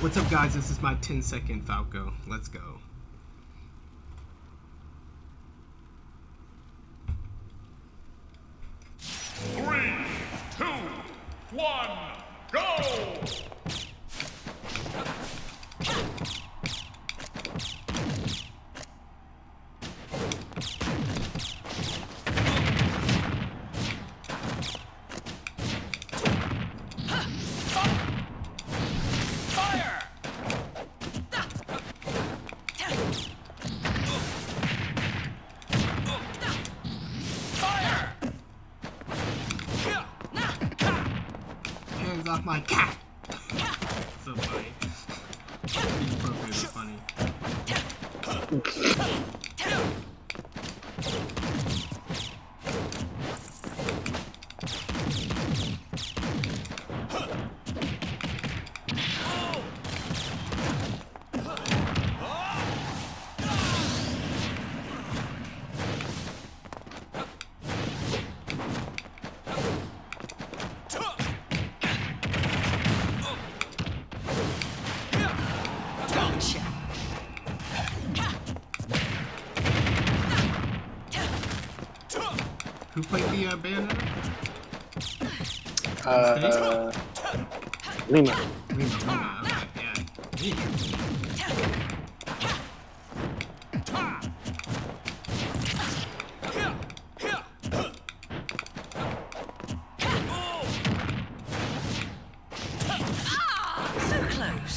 What's up, guys? This is my 10-second Falco. Let's go. Three, two, one, go! Hands off my cat! So funny. Inappropriate is funny. Who played the Bayonetta? Lima. Lima, okay, yeah. So close.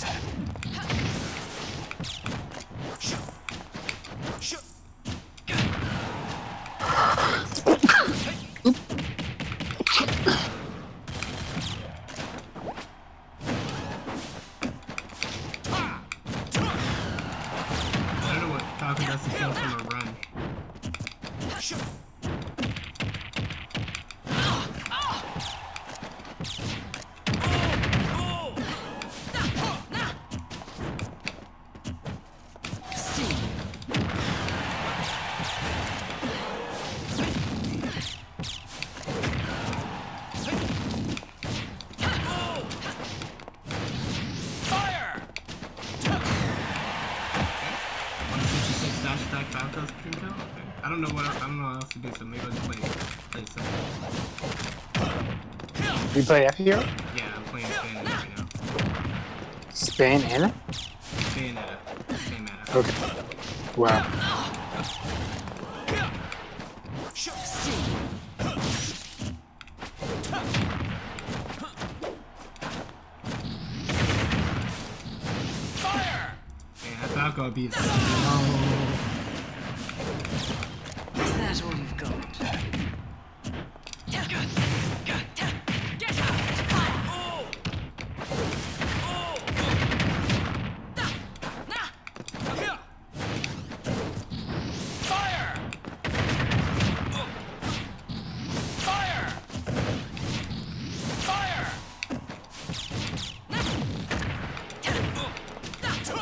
I don't know what Falcon does to kill from a run. Dash attack Falco's can kill? Okay. I don't know what else to do, so maybe I'll just play something. You play F-Hero? Yeah, I'm playing Bayonetta right now. Spain and? Bayonetta. Okay. Wow. Yeah, that Falco would be slow. Is that all you've got? Get out! Fire!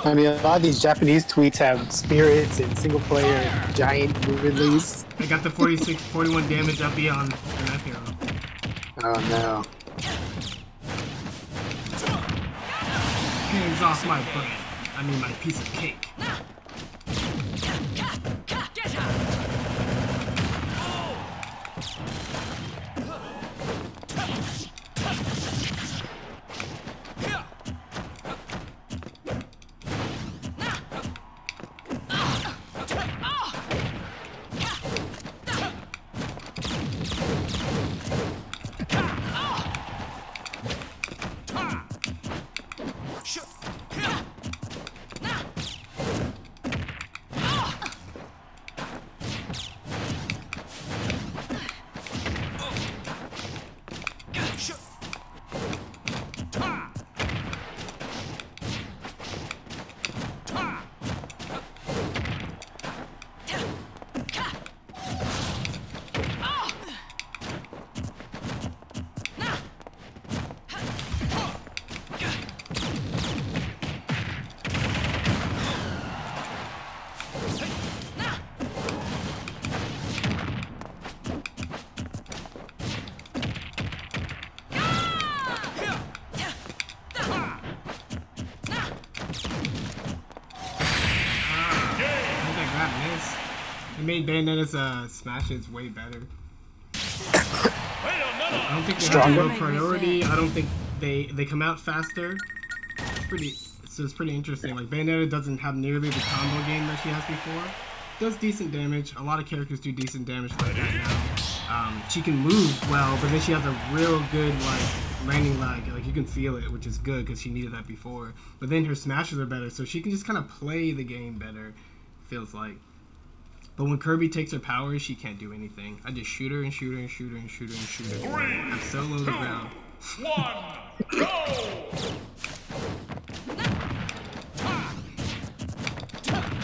I mean, a lot of these Japanese tweets have spirits and single player giant release. I got the 41 damage up on the F-Hero. Oh no. Hands off my bread. I mean my piece of cake. It made Bayonetta's smashes way better. I don't think they have low priority. I don't think they come out faster. It's pretty interesting. Like Bayonetta doesn't have nearly the combo game that she has before. Does decent damage. A lot of characters do decent damage like that now. She can move well, but then she has a real good like landing lag. Like you can feel it, which is good because she needed that before. But then her smashes are better, so she can just kind of play the game better. Feels like. But when Kirby takes her powers, she can't do anything. I just shoot her and shoot her and shoot her and shoot her and shoot her. I'm so low to the ground. 1, go!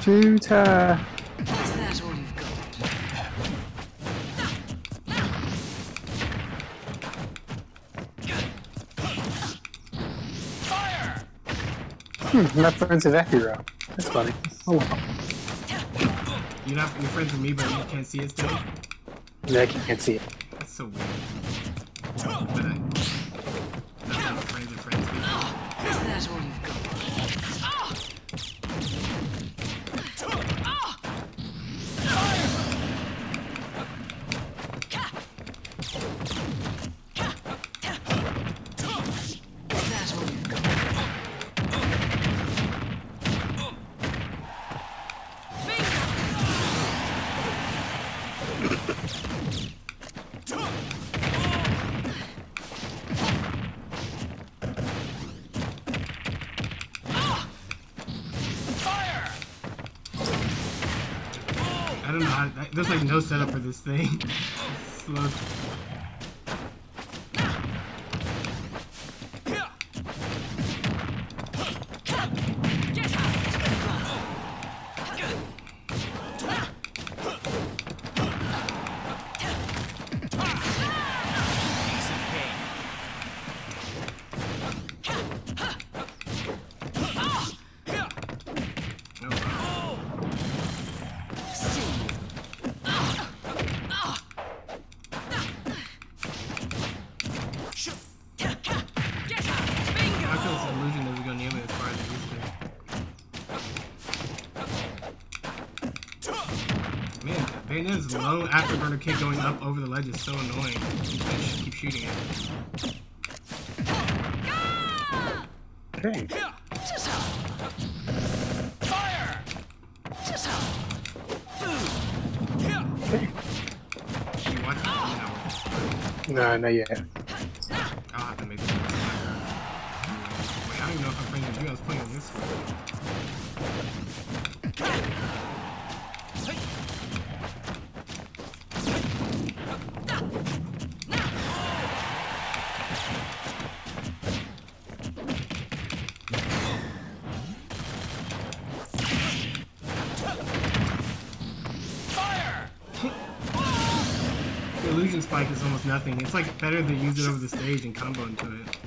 Shoot her. Is that all you've got? Fire! My friends with F-Hero. That's funny. Oh wow. You're friends with me, but you can't see it still? Yeah, I can't see it. That's so weird. But that's how friends are friends. Is that all you've got? I don't know how, there's like no setup for this thing. Slow. Bayonetta's low afterburner kick going up over the ledge is so annoying. You just keep shooting it. Okay. Fire! You watch it? No, not yet. I'll have to make it. Wait, I don't even know if I'm playing with you. I was playing on this one. The illusion spike is almost nothing. It's like better to use it over the stage and combo into it.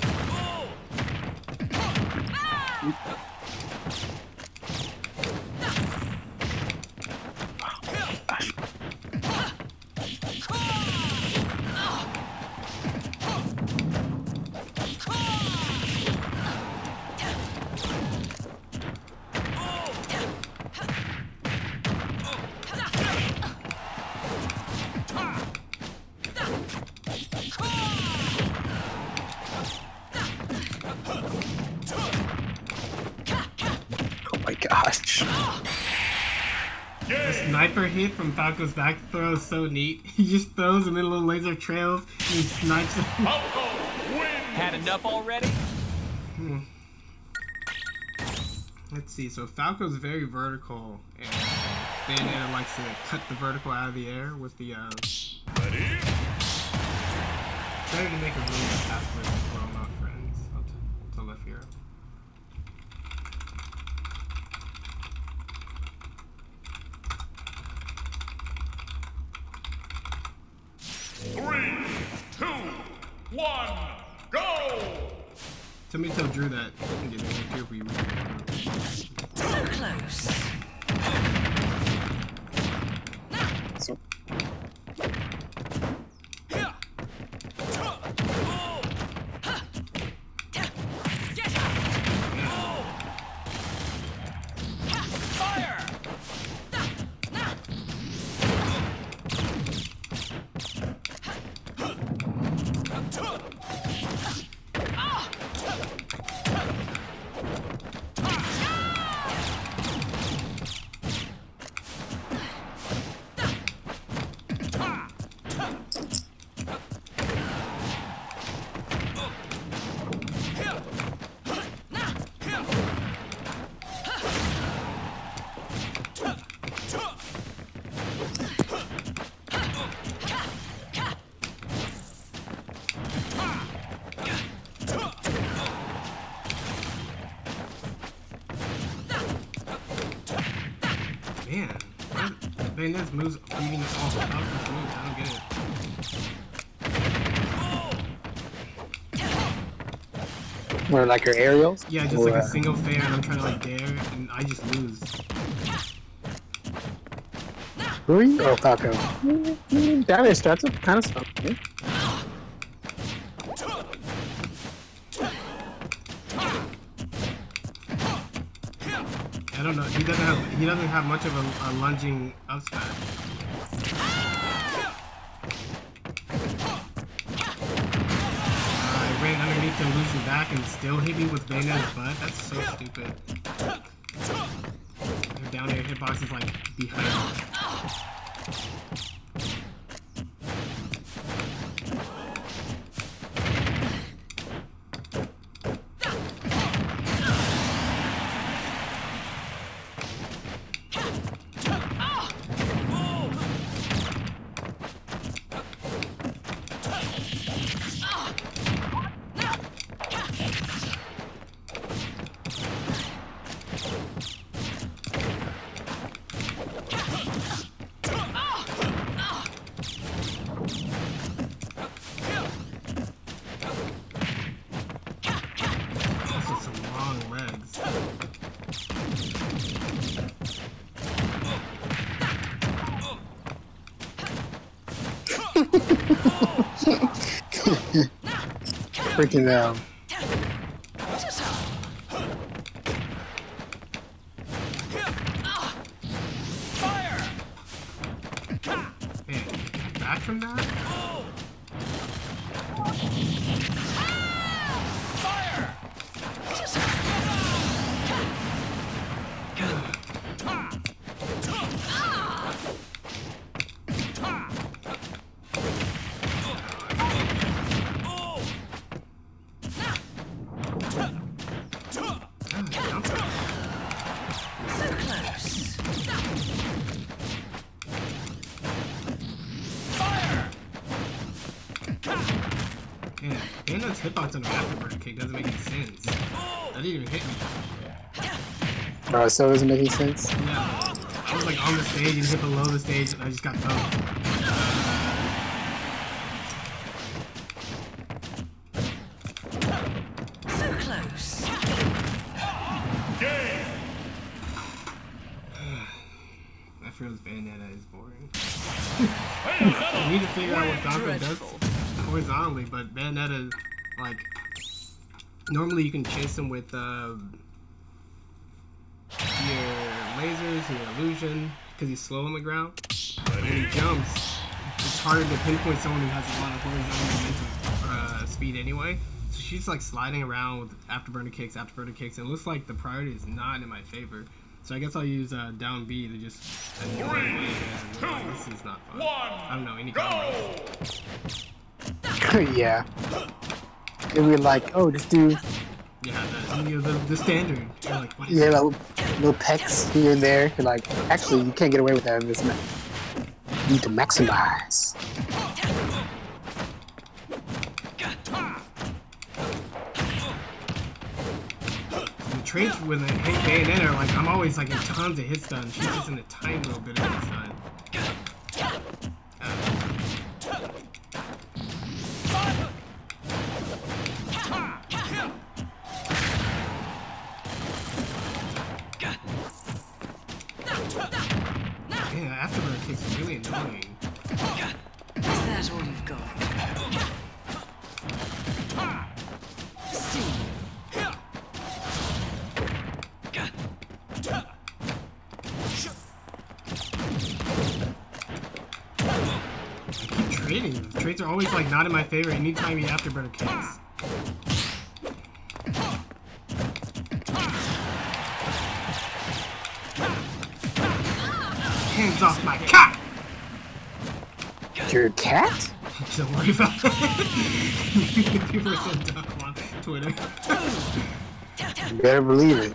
Gosh. The sniper hit from Falco's back throw is so neat. He just throws them in little laser trails and he snipes them. Had enough already? Let's see, so Falco's very vertical and Bayonetta likes to cut the vertical out of the air with the Ready? better to make a really fast way as well, not friends. To left here. Three, two, one, go! Tomato drew that. You can get in here if we So close. So, Fire! Bayonet's moves beating all the Falcon's moves. I don't get it. Or like her aerials? Yeah, just like a single fair and I'm trying to like dare and I just lose. Who are you? Oh, Falco. That is, that's kind of something. I don't know. He doesn't have much of a lunging up smash. I ran underneath him, losing back, and still hit me with Bayonet's butt. That's so stupid. Their down air hitbox is like behind me. Freaking Fire! Man, back from that? Fire! Yeah, Bayonet's hitbox on the afterburner kick doesn't make any sense. That didn't even hit me. oh, so it doesn't make any sense? Yeah. I was like on the stage and hit below the stage and I just got poked. So close. Game! That feels Bayonetta is boring. I need to figure out what Falco does horizontally, but Bayonetta, like, normally you can chase him with your lasers and your illusion, because he's slow on the ground. When he jumps, it's harder to pinpoint someone who has a lot of horizontal momentum speed anyway. So she's like sliding around with afterburner kicks, and it looks like the priority is not in my favor. So I guess I'll use down B to just annoy him. This is not fun. I don't know any combo. Yeah. It would be like, oh, this dude. Yeah, the standard. You're like, what is Yeah, little pecs here and there. You're like, actually, you can't get away with that in this match. You need to maximize. The trades with a hit Bayonetta are like, I'm always like in tons of hits done. She's just in a tiny little bit of hits done. Yeah, afterburner kick's really annoying. Is that all you've got? See. I keep trading. Trades are always like not in my favor anytime you afterburner kicks. Hands off my cat! Your cat? Don't worry about it. People are so dumb on Twitter. You better believe it.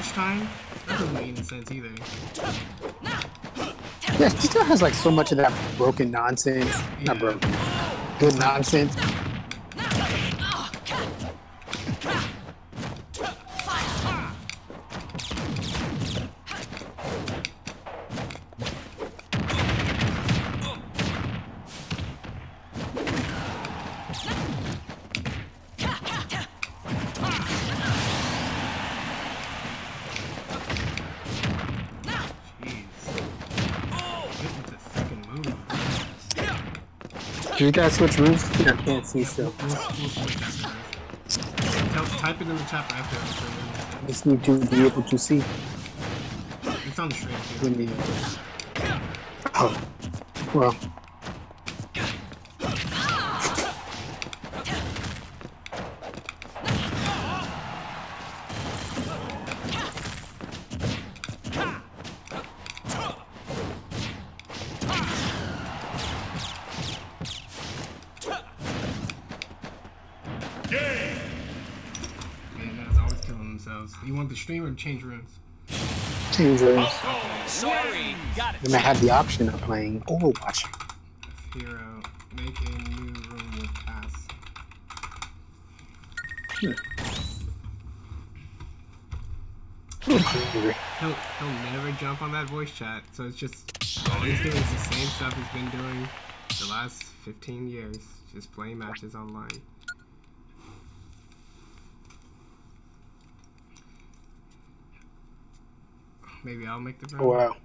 switch time, that doesn't make any sense either. Yeah, she still has like so much of that broken nonsense. Yeah. Not broken. Good nonsense. Do you guys switch rooms? I can't see still. We'll switch after this. Type it in the chat after. I just need to be able to see. It's on the stream too. Oh, well. You want the stream or change rooms? Change rooms. Sorry, got it. Then I have the option of playing Overwatch. Hero, make a new room with pass. He'll never jump on that voice chat, so it's just all he's doing is the same stuff he's been doing the last 15 years, just playing matches online. Maybe I'll make the room. Oh, wow.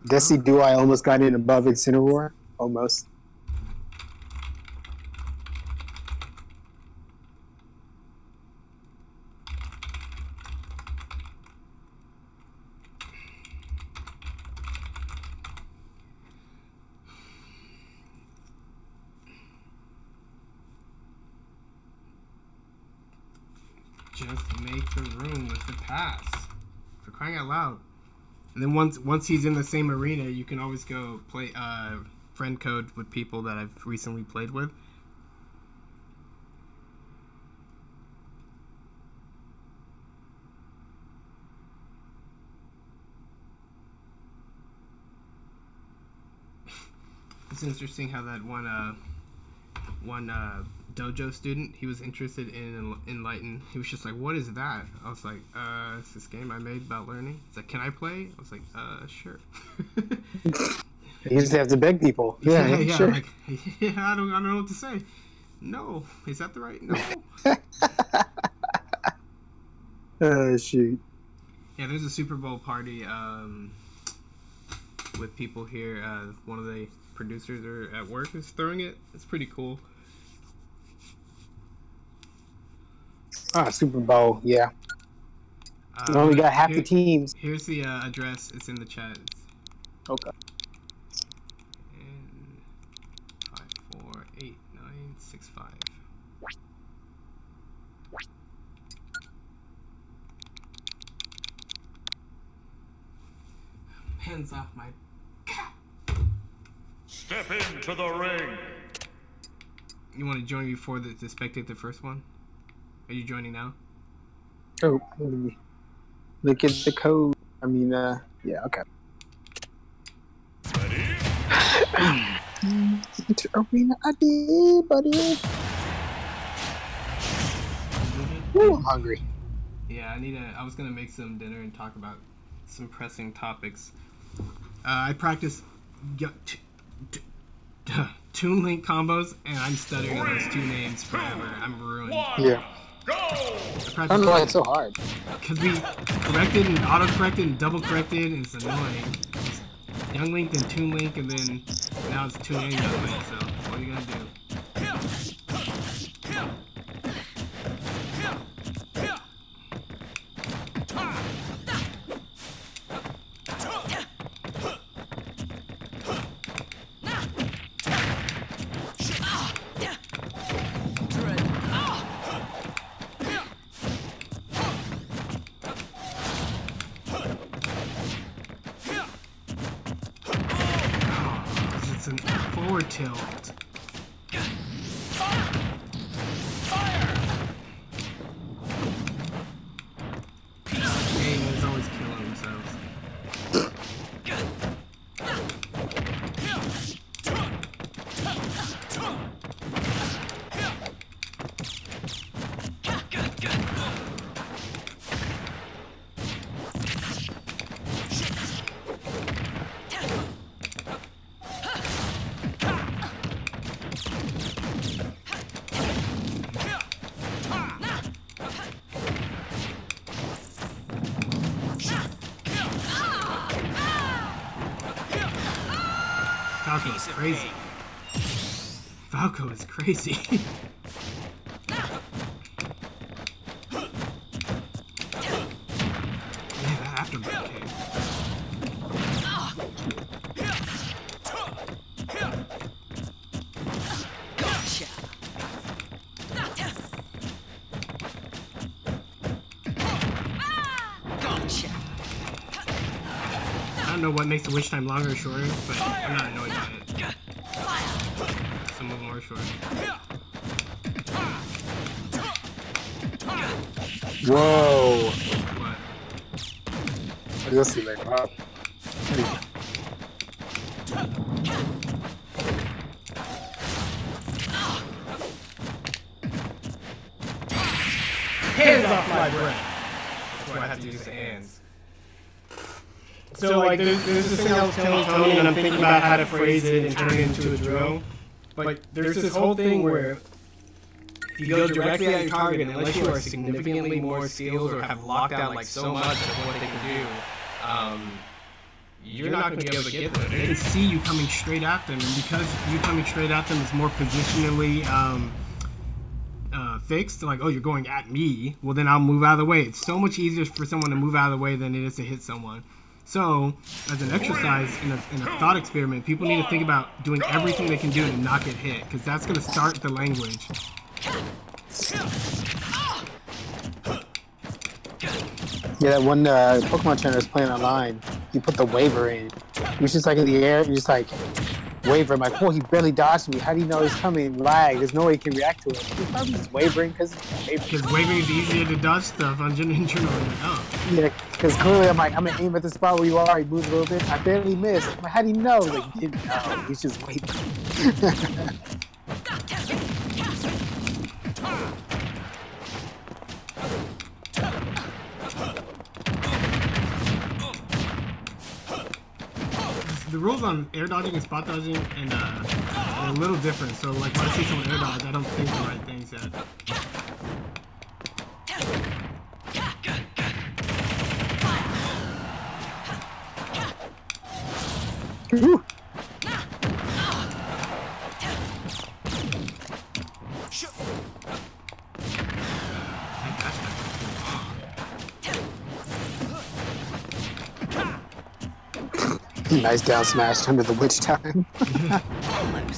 Desi Do I almost got in above Incineroar? Almost. Just make the room with the pass. For crying out loud. And then once he's in the same arena, you can always go play friend code with people that I've recently played with. It's interesting how that one dojo student, he was interested in Enlighten. He was just like, what is that? I was like, it's this game I made about learning. He's like, can I play? I was like, sure. You used to have to beg people. Yeah, sure. Like, yeah, I don't know what to say. No. Is that the right? No. Oh, shoot. Yeah, there's a Super Bowl party with people here. One of the producers are at work is throwing it. It's pretty cool. Super Bowl, yeah. We only got half the teams. Here's the address. It's in the chat. Okay. And 548965. Hands off my cat. Step into the ring. You want to join before to spectate the first one? Are you joining now? Oh, let me look at the code. I mean, yeah, okay. Into arena ID, buddy. Ooh, I'm hungry. Yeah, I was gonna make some dinner and talk about some pressing topics. I practice Toon Link combos, and I'm stuttering on those two names forever. I'm ruined. Yeah. I don't know why it's so hard. Because we corrected and auto-corrected and double-corrected, and it's annoying. It's Young Link and Toon Link, and then now it's Toon and Young Link, so what are you gonna do? It's an forward tilt. Falco is crazy. Falco is crazy. Yeah, that afterburn kick. Gotcha. Gotcha. I don't know what makes the wish time longer or shorter, but I'm not annoyed by it. Some of them are shorter. Whoa. What? You'll see later. Wow. Hands off my breath. That's why I have to use the hands. So like there's this thing I was telling Tony, and I'm thinking about how to phrase it and turn it into a drill. But there's this whole thing where if you go directly at your target, unless you are significantly more skilled or have locked down like so much of what they can do, you're not going to be able to get there. They can see you coming straight at them, and because you coming straight at them is more positionally fixed, like, oh, you're going at me, well then I'll move out of the way. It's so much easier for someone to move out of the way than it is to hit someone. So, as an exercise in a thought experiment, people need to think about doing everything they can do to not get hit, because that's going to start the language. Yeah, that one Pokemon trainer was playing online. You put the waver in. He was just like in the air. You just like waver. I'm like, oh, he barely dodged me. How do you know he's coming? Lag. There's no way he can react to it. He's probably just wavering because wavering is easier to dodge stuff on internal. Oh. Yeah, because clearly I'm like, I'm gonna aim at the spot where you are. He moves a little bit. I barely missed. I'm like, how do you know? Like, he didn't know. He's just wavering. The rules on air dodging and spot dodging and are a little different. So like when I see someone air dodge, I don't think the right things yet. Woo. Nice down smash under the witch time.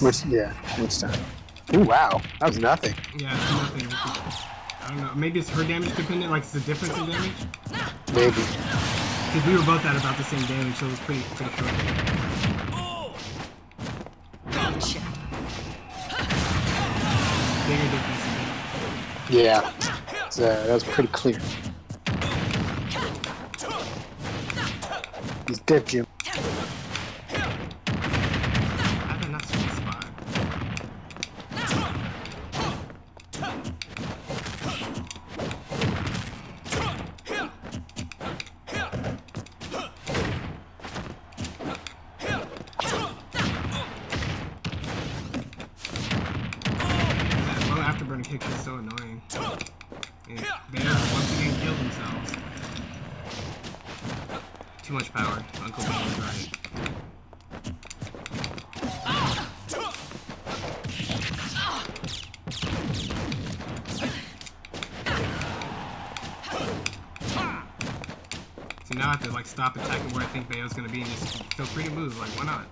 Witch time. Ooh, wow. That was nothing. Yeah, it's nothing. I don't know. Maybe it's her damage dependent, like it's the difference in damage? Maybe. Because we were both at about the same damage, so it was pretty short. Gotcha. Bigger difference in damage. Yeah. So, that was pretty clear. He's dead, Jim. Afterburner kick is so annoying. And they once again killed themselves. Too much power. Uncle Ben was right. So now I have to like stop attacking where I think Bayo's gonna be and just feel free to move. Like, why not?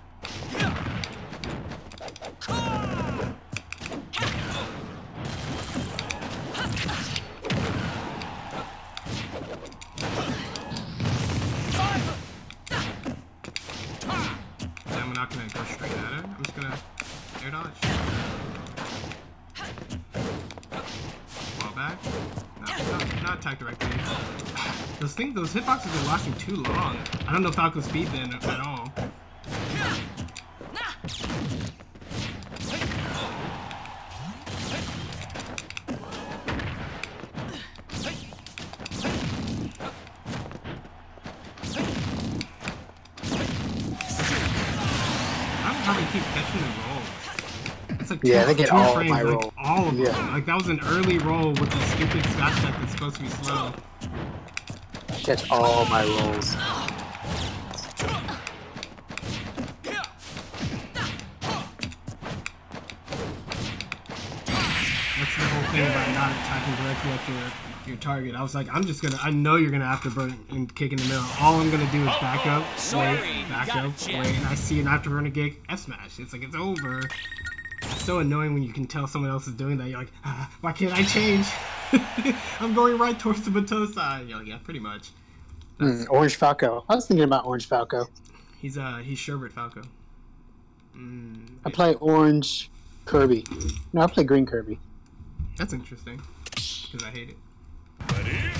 I'm not gonna go straight at her. I'm just gonna air dodge. Fall back. No, not attack directly. Those hitboxes are lasting too long. I don't know Falco's speed then at all. How they keep catching the rolls. It's like yeah, they get all frames, of my like rolls. all of them. Like that was an early roll with the stupid scotch deck that's supposed to be slow. Catch all my rolls. That's the whole thing about not attacking directly at your target. I was like, I know you're gonna afterburn and kick in the middle. All I'm gonna do is back up, wait, back up, wait, and I see an afterburner kick, F smash. It's like, it's over. It's so annoying when you can tell someone else is doing that. You're like, why can't I change? I'm going right towards the Batosai. You're like, yeah, pretty much. Orange Falco. I was thinking about Orange Falco. He's Sherbet Falco. I play Orange Kirby. No, I play Green Kirby. That's interesting. Because I hate it. Ready?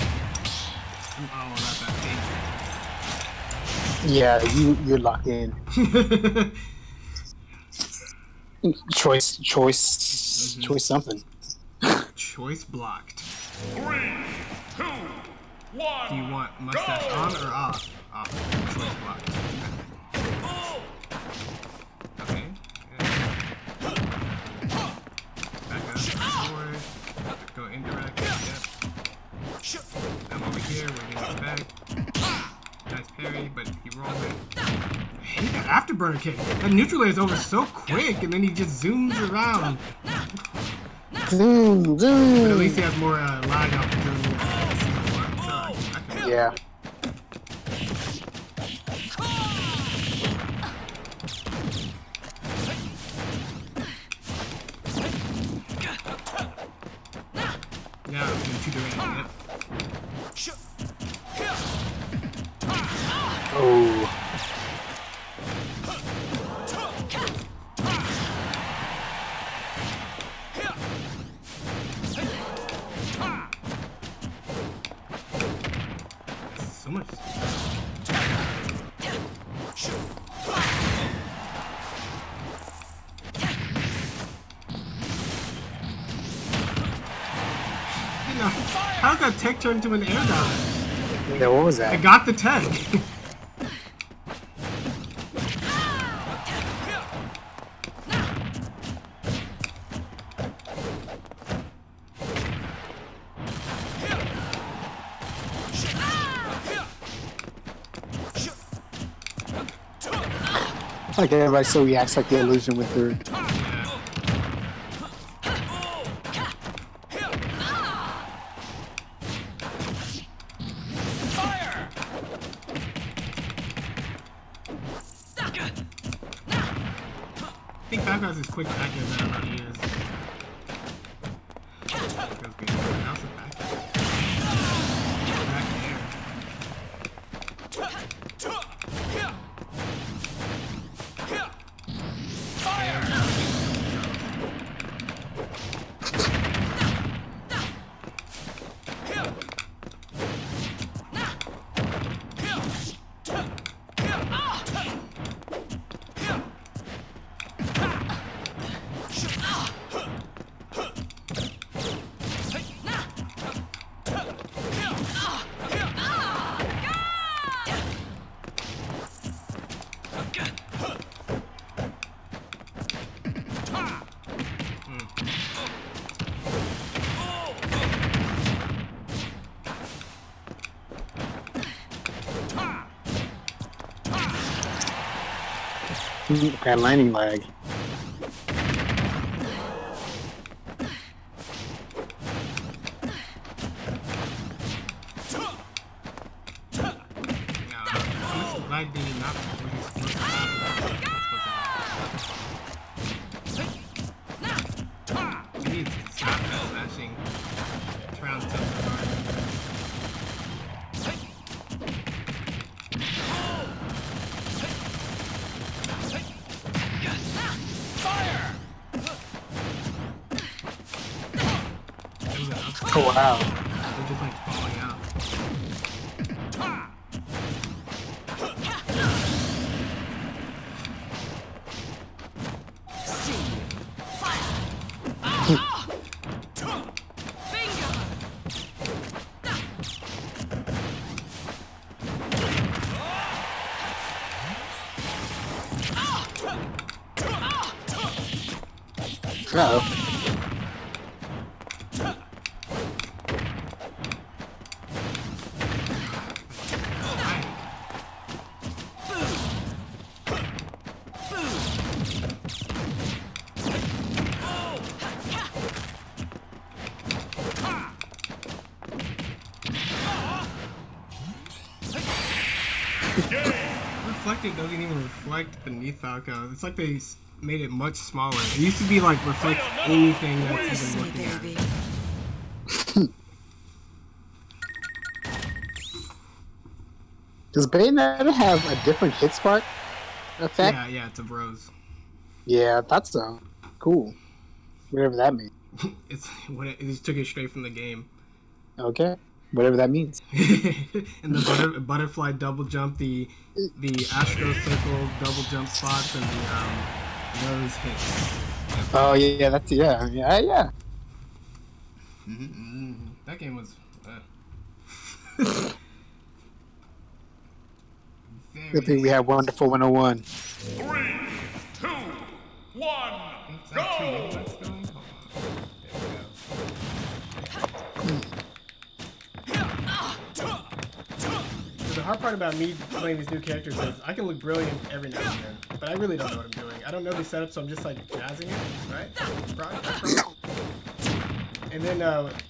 Oh, not that thing. Yeah, you're locked in. Choice something. Choice blocked. 3, 2, 1. Do you want mustache on or off? Off. Choice blocked. Okay. Back up. Forward. Go indirect. Yep. I'm over here. We're getting back. Nice parry, but he rolled it. I hate that afterburner kick. That neutral layer is over so quick, and then he just zooms around. Zoom, zoom. But at least he has more lag out for doing it. Yeah. Yeah, in two directions. Yep. Oh. So much. How's that tech turn into an air dodge? Yeah, what was I that? got the tech. Like everybody still reacts like the illusion went through. I think Falco's is quick and accurate than I thought he is. Feels good. How's the back air? Back air. Got landing lag. Lag did not what he's supposed to have. He needs to stop that smashing. Round 10 card. Oh wow. They're just like falling out. Uh-oh. Reflected doesn't even reflect beneath Falco. It's like they made it much smaller. It used to be like reflect anything that's even looking at it. Does Bayonetta have a different hit spark effect? Yeah, it's a bros. Yeah, I thought so. Cool. Whatever that means. It just took it straight from the game. Okay. Whatever that means. And the butterfly double jump, the astro circle double jump spots, and the nose hits. Oh yeah, that's yeah. That game was. Good thing we have Wonderful 101. 3, 2, 1, go! So the hard part about me playing these new characters is I can look brilliant every now and then, but I really don't know what I'm doing. I don't know the setup, so I'm just like jazzing it, right? And then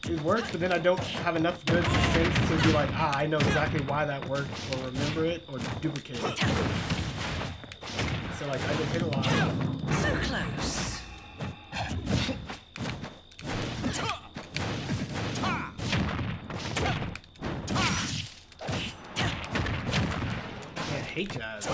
it works, but then I don't have enough good sense to be like, I know exactly why that worked, or remember it, or duplicate it. So like I get hit a lot. So close. I hate jazz.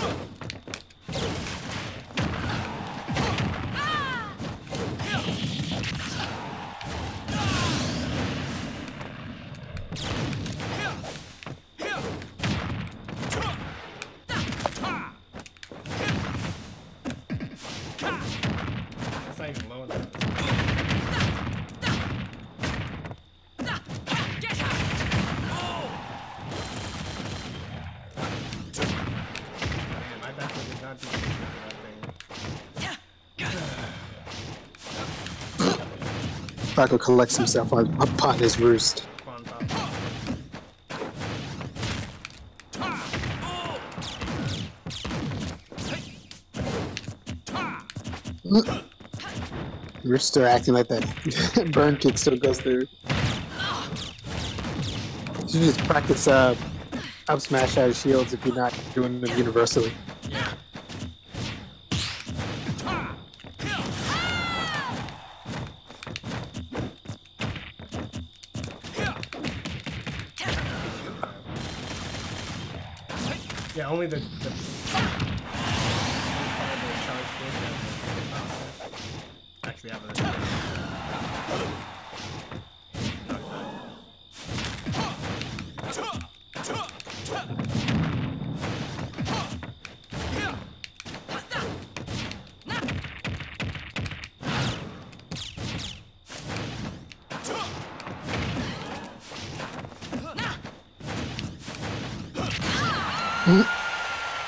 That's not even low enough. Man, my backflip did not do anything for that thing. Falco collects himself upon his roost. Come on, Pop. You're still acting like that burn kick still goes through. You should just practice up smash out of shields if you're not doing them universally. Yeah, only the actually have it.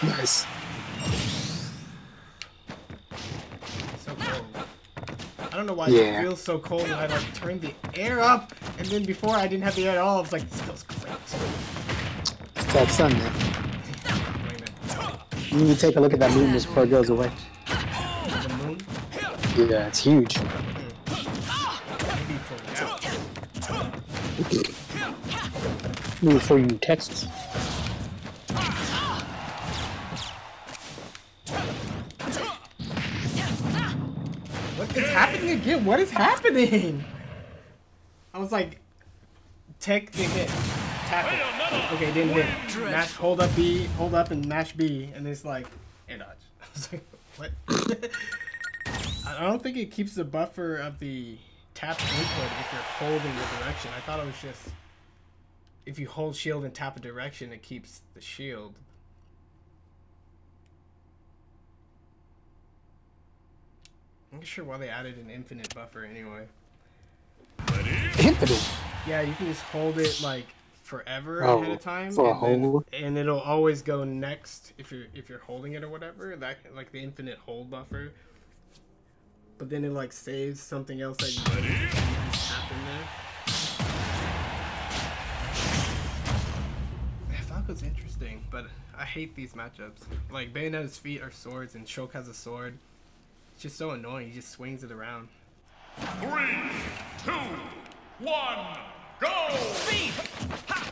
Nice. So cold. I don't know why Yeah. it feels so cold and I like turned the air up and then before I didn't have the air at all, I was like, this feels great. It's that sun, man. Blame it. You need to take a look at that moon before it goes away. The moon? Yeah, it's huge. Maybe for now. Maybe before you move Texas. What is happening again? What is happening? I was like, tech the hit. Tap it. Okay, didn't hit. Mash, hold up B, hold up and mash B, and it's like, air dodge. I was like, what? I don't think it keeps the buffer of the tap input if you're holding the direction. I thought it was just, if you hold shield and tap a direction, it keeps the shield. I'm not sure why they added an infinite buffer anyway. Infinite. Yeah, you can just hold it like forever Oh, ahead of time, for a and, hold? and it'll always go next if you're holding it or whatever. That like the infinite hold buffer. But then it like saves something else that you happened there. Falco's interesting, but I hate these matchups. Like Bayonetta's feet are swords, and Shulk has a sword. It's just so annoying. He just swings it around. 3, 2, 1, go! Speed! Ha!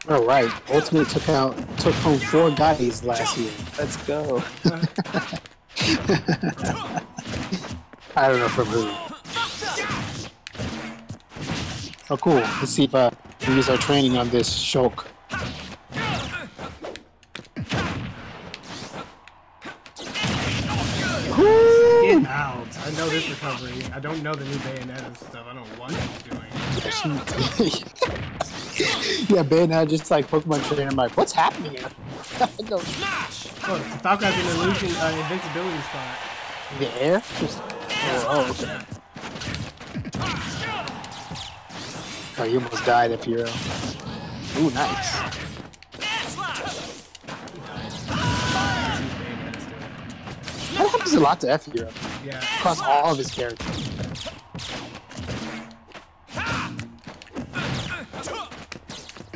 All right, Ultimate took home 4 guys last year. Let's go. I don't know from who. Oh, cool. Let's see if we use our training on this Shulk. Get out. I know this recovery. I don't know the new Bayonetta stuff. I don't know what he's doing. Yeah, Bayonetta just like Pokemon training. I'm like, what's happening here? Oh, Falcon has an illusion, invincibility spot. The air? Just, okay. Oh, you almost died, F-Hero. Ooh, nice. That happens a lot to F-Hero. Yeah. Across all of his characters.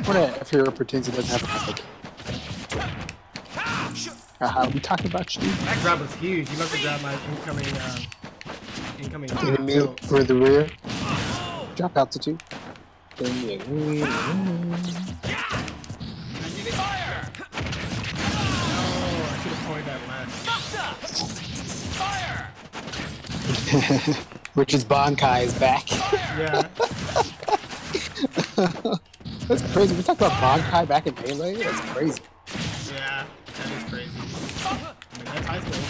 What if F-Hero pretends he doesn't have a epic? Are we talking about you? That grab was huge. You must have grabbed my incoming enemy for the rear. Drop altitude. Fire! Oh, I should have pointed that last. Fire! Rich's Bankai is back. Yeah. That's crazy. We talk about Bankai back in Melee? That's crazy. Yeah, that is crazy. I mean, that's high school.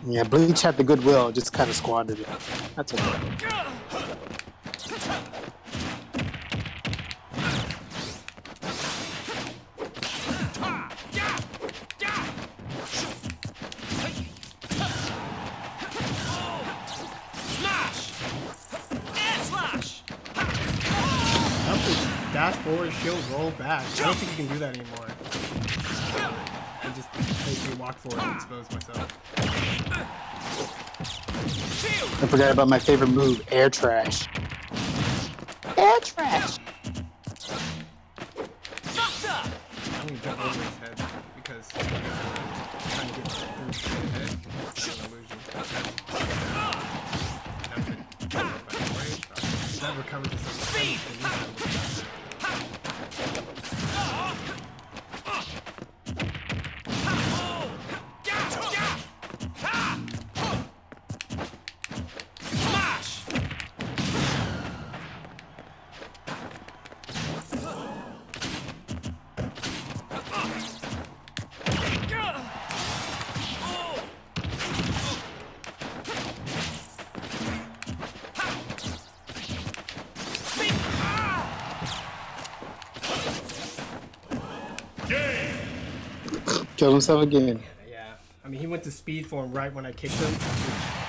Yeah, Bleach had the goodwill, just kind of squandered it. That's okay. Dash forward, shield, roll back. I don't think you can do that anymore. I just basically walk forward and expose myself. I forgot about my favorite move, air trash. Air trash! I'm gonna jump over his head because I'm trying to get through his head. That's an illusion. That recovered to some speed. Killed himself again. Yeah, I mean, he went to speed form right when I kicked him.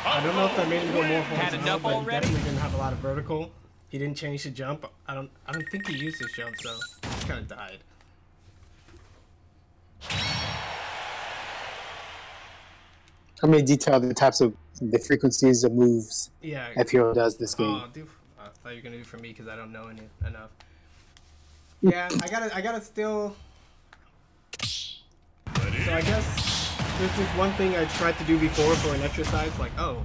I don't know if that made him go more horizontal, but he definitely didn't have a lot of vertical. He didn't change the jump. I don't think he used his jump, so he just kind of died. How many detail the types of the frequencies of moves Yeah. F-Hero does this game? Oh, dude, I thought you were gonna do it for me because I don't know enough. Yeah, I gotta still. So I guess this is one thing I tried to do before for an exercise, like, oh,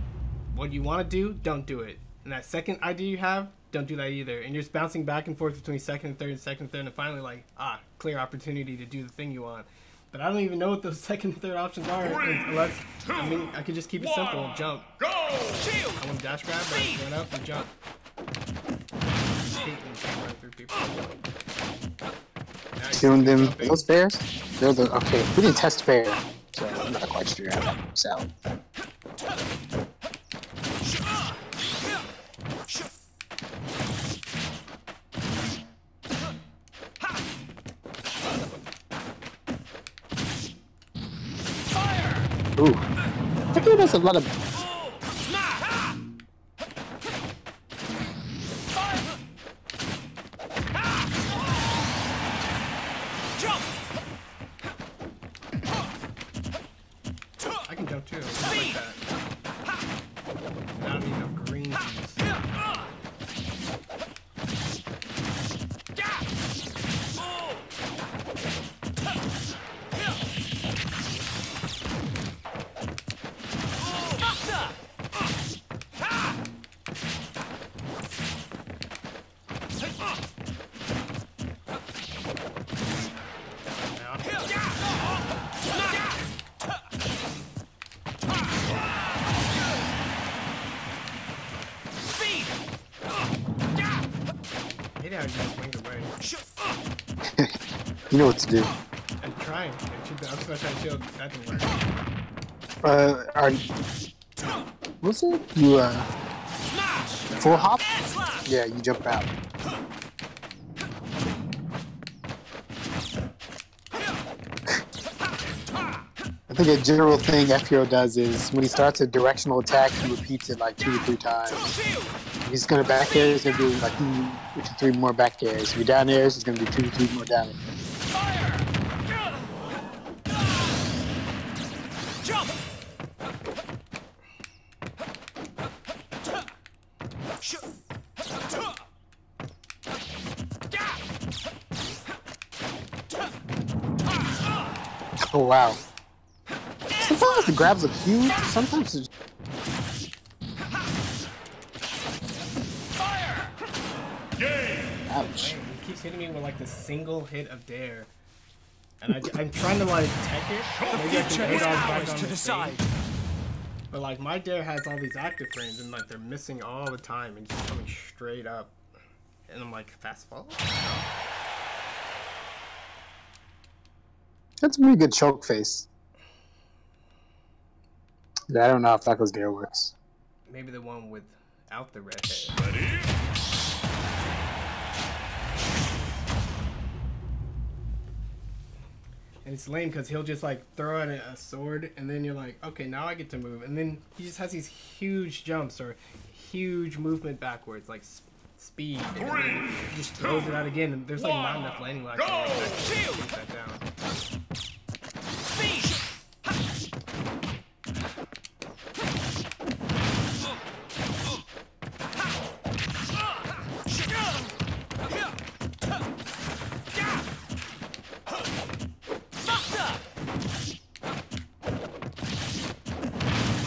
what you want to do, don't do it. And that second idea you have, don't do that either. And you're just bouncing back and forth between second and third and second and third, and finally, like, clear opportunity to do the thing you want. But I don't even know what those second and third options are unless, I mean, I could just keep it simple and jump. Go! I want to dash grab, but I run up and jump. Run through people. Doing them those fairs? They're the okay. We didn't test fair, so I'm not quite sure how that works out. Ooh, I think there's a lot of. I can jump too. Just like that. I don't need no green juice. how you just swing away. You know what to do. I'm trying. I'm supposed to shield. That didn't work. What's it? You, full hop? Yeah, you jump out. I think a general thing F-Hero does is when he starts a directional attack, he repeats it like 2 or 3 times. If he's gonna back air, he's gonna do like 2 to 3 more back airs. If he down airs, he's gonna do 2 to 3 more down airs. Oh wow. Sometimes the grabs look huge, sometimes it's... Ouch. He keeps hitting me with like the single hit of dare. And I'm trying to like tech it. Maybe I can air dodge back on the side. But like my dare has all these active frames and like they're missing all the time and just coming straight up. And I'm like, fast fall? That's a pretty good choke face. Yeah, I don't know if Taco's dare works. Maybe the one without the red hair. Ready? And it's lame because he'll just like throw out a sword and then you're like, okay, now I get to move. And then he just has these huge jumps or huge movement backwards, like speed. And then he just throws it out again. And there's like not enough landing lag to keep that down.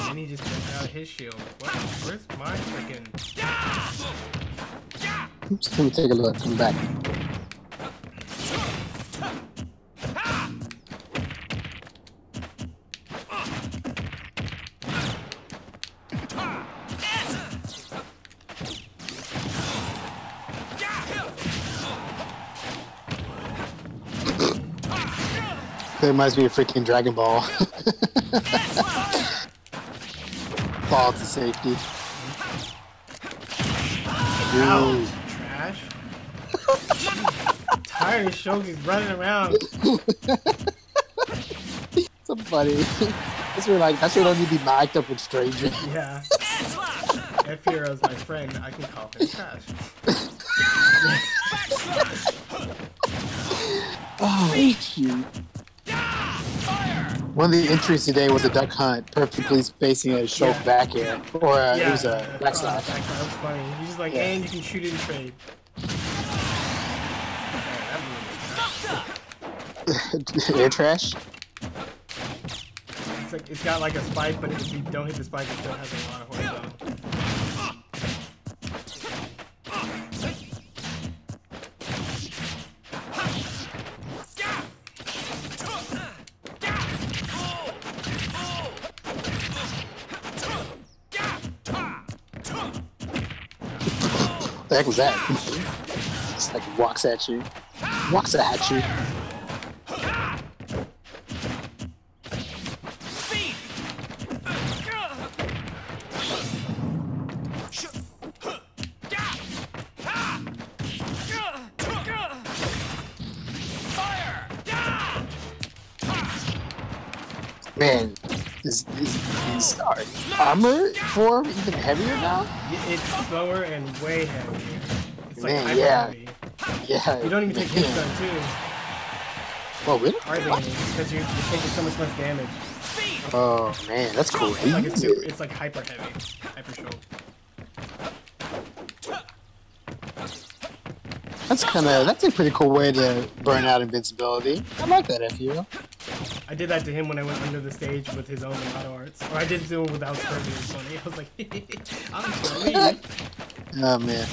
And he just took out his shield. What? Where's my freaking... Oops, let me take a look. Come back. That reminds me of freaking Dragon Ball. Fall to safety. Ow, trash. Tired of Shogi's running around. So funny. That's where like that's where don't need to be mic'd up with strangers. Yeah. F-Hero's my friend. I can call him trash. Oh, shoot. One of the entries today was a duck hunt, perfectly spacing a short back air, or it was a backslash. That was funny. He's just like, and you can shoot it in trade. Air trash? It's like it's got like a spike, but if you don't hit the spike, it still has a lot of horizontal. What the heck was that? It's like walks at you. Walks at you. Man, is armor form even heavier now? It's slower and way heavier. It's like Man, hyper yeah. heavy. Yeah. You don't even take hit stun too. Oh, really? Because you're taking so much less damage. Oh, man, that's cool. It's like hyper heavy. Hyper shoulder. That's a pretty cool way to burn out invincibility. I like that F-Hero. I did that to him when I went under the stage with his own auto arts. Or I did it to him without Kirby. It was funny. I was like, I'm sorry. Oh, man.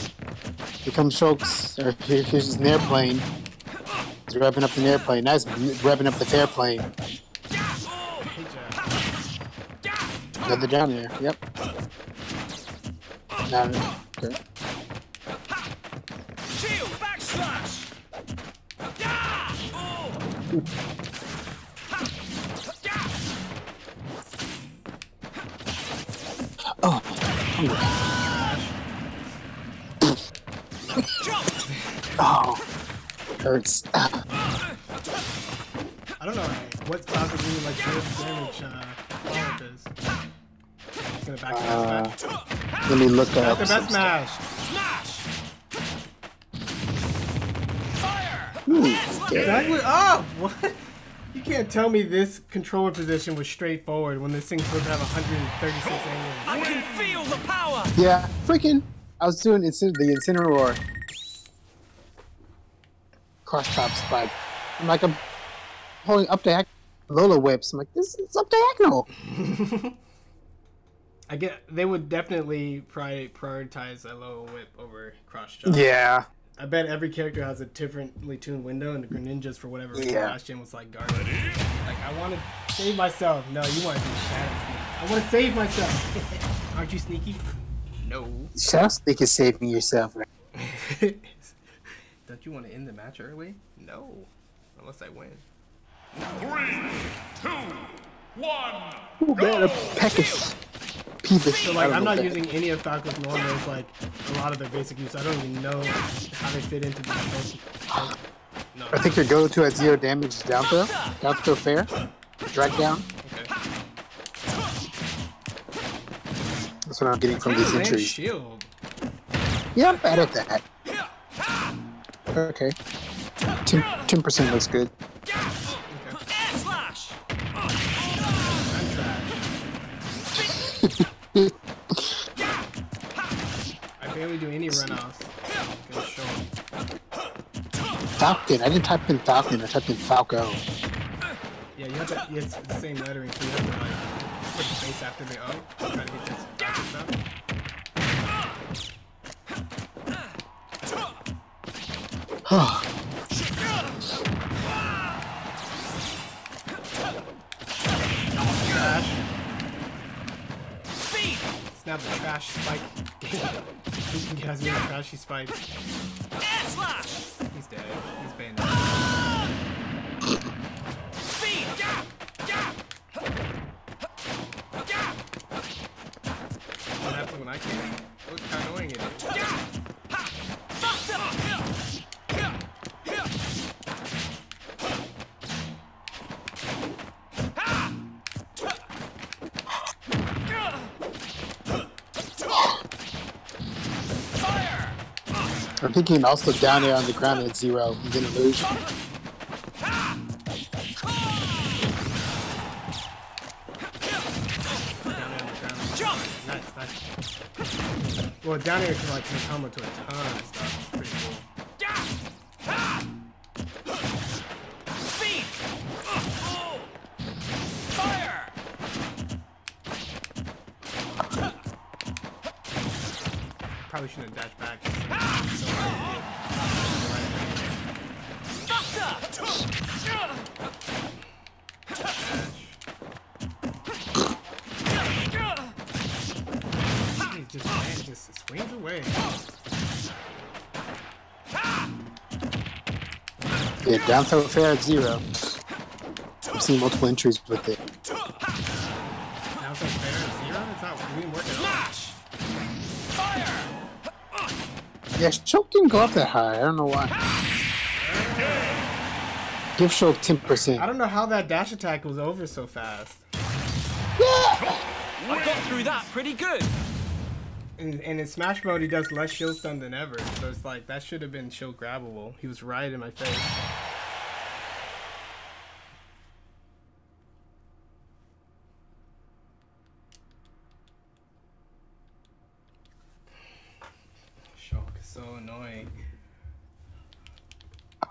Here comes Shulks. Or here's his airplane. He's revving up an airplane. Nice revving up the airplane. Another down there. Yep. No. Okay. Oh, oh, hurts. I don't know what class is really like good damage follow-up is. It's gonna back to best match. Let me look Back up. to best smash. Exactly. Oh, what? You can't tell me this controller position was straightforward when this thing's supposed to have 136 angles. I can feel the power. Yeah, freaking. I was doing the Incineroar cross chop spike. I'm like, I'm holding up the Lola whips. I'm like, this is up diagonal. I get they would definitely prioritize a low whip over cross chop. Yeah. I bet every character has a differently tuned window, and the Greninjas, for whatever reason, last gen was like garbage. Like, I want to save myself. No, you want to do Shadow Sneak. I want to save myself. Aren't you sneaky? No. Shadow Sneak is saving yourself, right? Don't you want to end the match early? No. Unless I win. 3, 2, 1. Ooh, man, a package. So, like, I'm not using any of Falco's normals, like, a lot of their basic use. I don't even know how they fit into the no. I think your go-to at 0 damage is down throw. Down throw fair. Drag down. Okay. That's what I'm getting from these Land entries. shield. Yeah, I'm bad at that. Okay. 10% looks good. Air slash. I barely do any runoffs. Gonna show 'em. Falcon. I didn't type in Falcon. I typed in Falco. Yeah, you have to. Yeah, it's the same lettering, so you have to like put the face after the O. Try to hit this backwards stuff. Trash. Snap the trash spike. Who has me in the trashy spike? Air slash. He's dead. He's banned. Speed. What happens when I can't? Look how annoying it is. I'm thinking also down there on the ground at 0. You get an illusion. Nice. Well, down here can like combo to a ton of stuff. It's pretty cool. Speed. Fire. Probably shouldn't have dashed back. Just swings away. Yeah, down throw fair at 0. I've seen multiple entries with it. Now it's like fair at 0? It's not really working out. Yeah, Shulk didn't go up that high. I don't know why. Give Shulk 10%. I don't know how that dash attack was over so fast. I got through that pretty good. And in Smash mode, he does less shield stun than ever. So it's like, that should have been shield grabbable. He was right in my face. Shulk is so annoying. I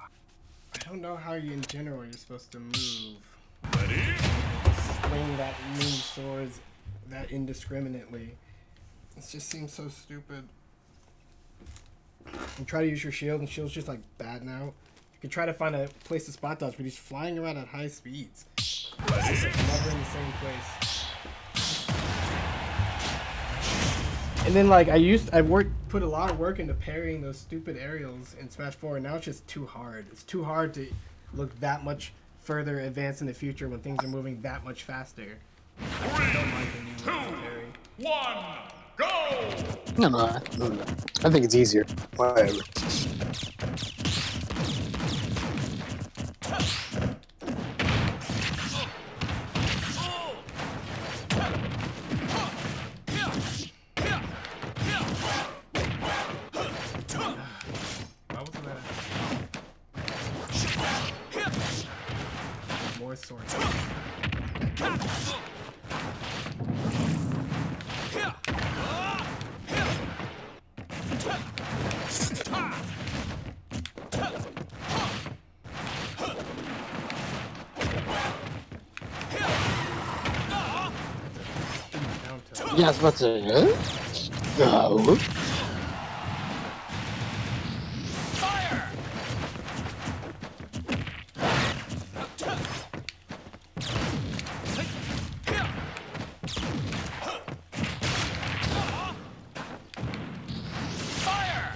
don't know how you, in general, you're supposed to move. Swing that many swords that indiscriminately. It just seems so stupid. You try to use your shield, and shield's just like bad now. You can try to find a place to spot dodge, but he's flying around at high speeds. It's just like never in the same place. And then like I put a lot of work into parrying those stupid aerials in Smash 4, and now it's just too hard. It's too hard to look that much further advance in the future when things are moving that much faster. I just don't like the new military. 1, go! No. I think it's easier. Whatever. Why wasn't that? More swords. Yeah, I was about to say, huh? No. Fire! Fire!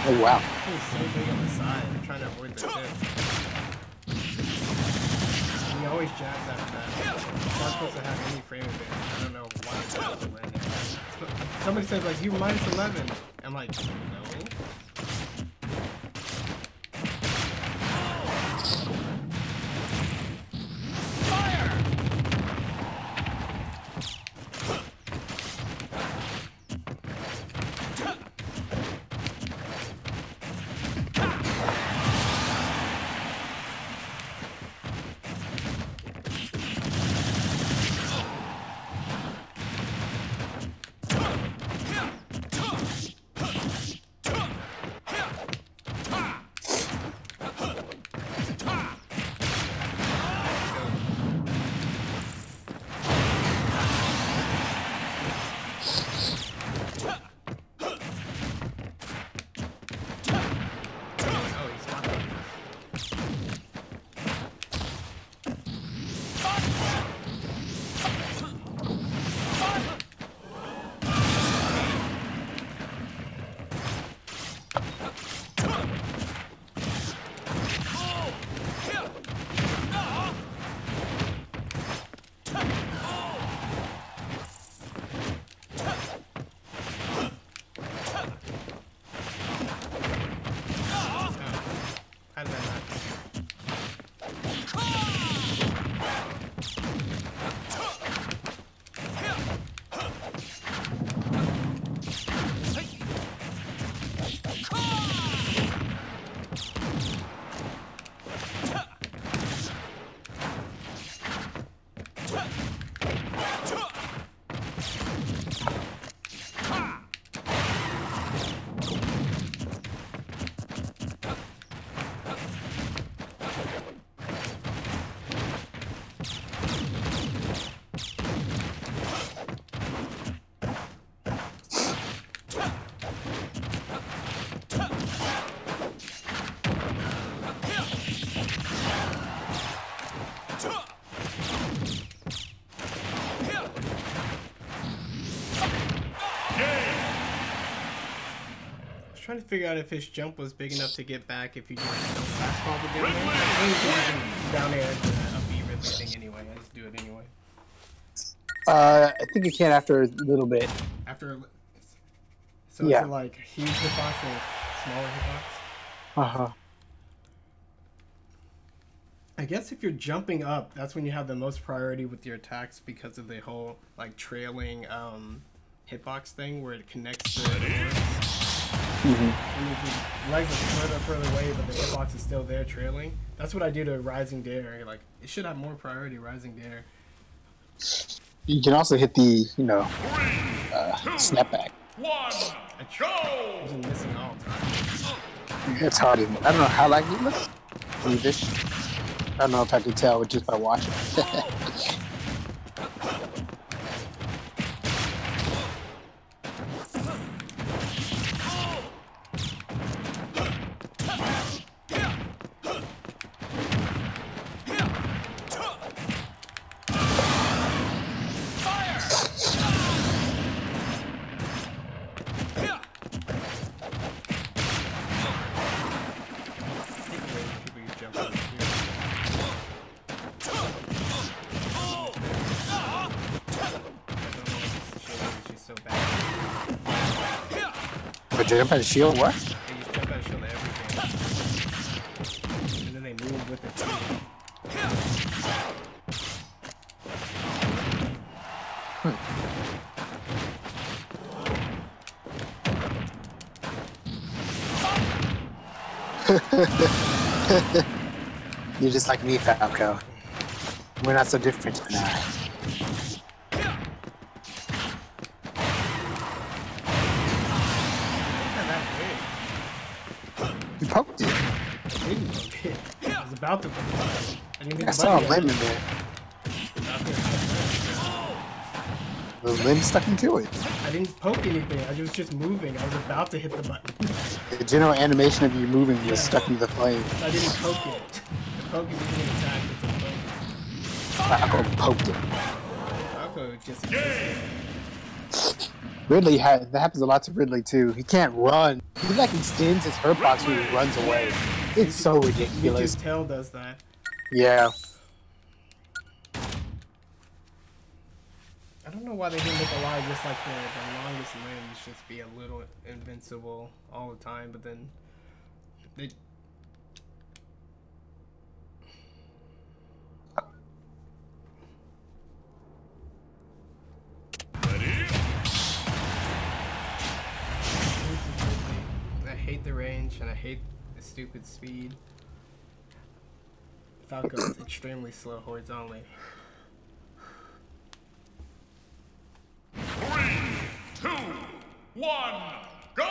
Oh, wow. He's so big on the side. I'm trying to avoid the tips. He always jabs after that. He's not supposed to have any frame advantage. I don't know why it's supposed to win. Somebody says, like, you minus 11. I'm like, no. Trying to figure out if his jump was big enough to get back if you just fastball the down there. I think down there is a B Ridley thing anyway. I just do it anyway. I think you can after a little bit. After, so yeah. Is it like huge hitbox or smaller hitbox? Uh-huh. I guess if you're jumping up, that's when you have the most priority with your attacks because of the whole like trailing hitbox thing where it connects to the And if your legs are further away, but the hitbox is still there trailing. That's what I do to Rising Dare. Like, it should have more priority, Rising Dare. You can also hit the, snapback. I'm missing all the time. It's hard. I don't know how like you look. I don't know if I can tell just by watching. jump at a shield? What? They just jump out of shield everything. And then they move with it too. You're just like me, Falco. We're not so different tonight. You poked it. I didn't poke it. I was about to poke it. I didn't think I saw a limb in there. The limb stuck into it. I didn't poke anything. I was just moving. I was about to hit the button. The general animation of you moving was stuck in the flame. I didn't poke it. The poke is an attack. It's a poke. Falco poked it. Falco just. Ridley that happens a lot to Ridley too. He can't run. He like extends his hurt box when he runs away. It's so ridiculous. His tail does that. Yeah. I don't know why they didn't make a lot of just like the longest limbs just be a little invincible all the time, but then they. I hate the range and I hate the stupid speed. Falco is extremely slow horizontally. 3, 2, 1, go!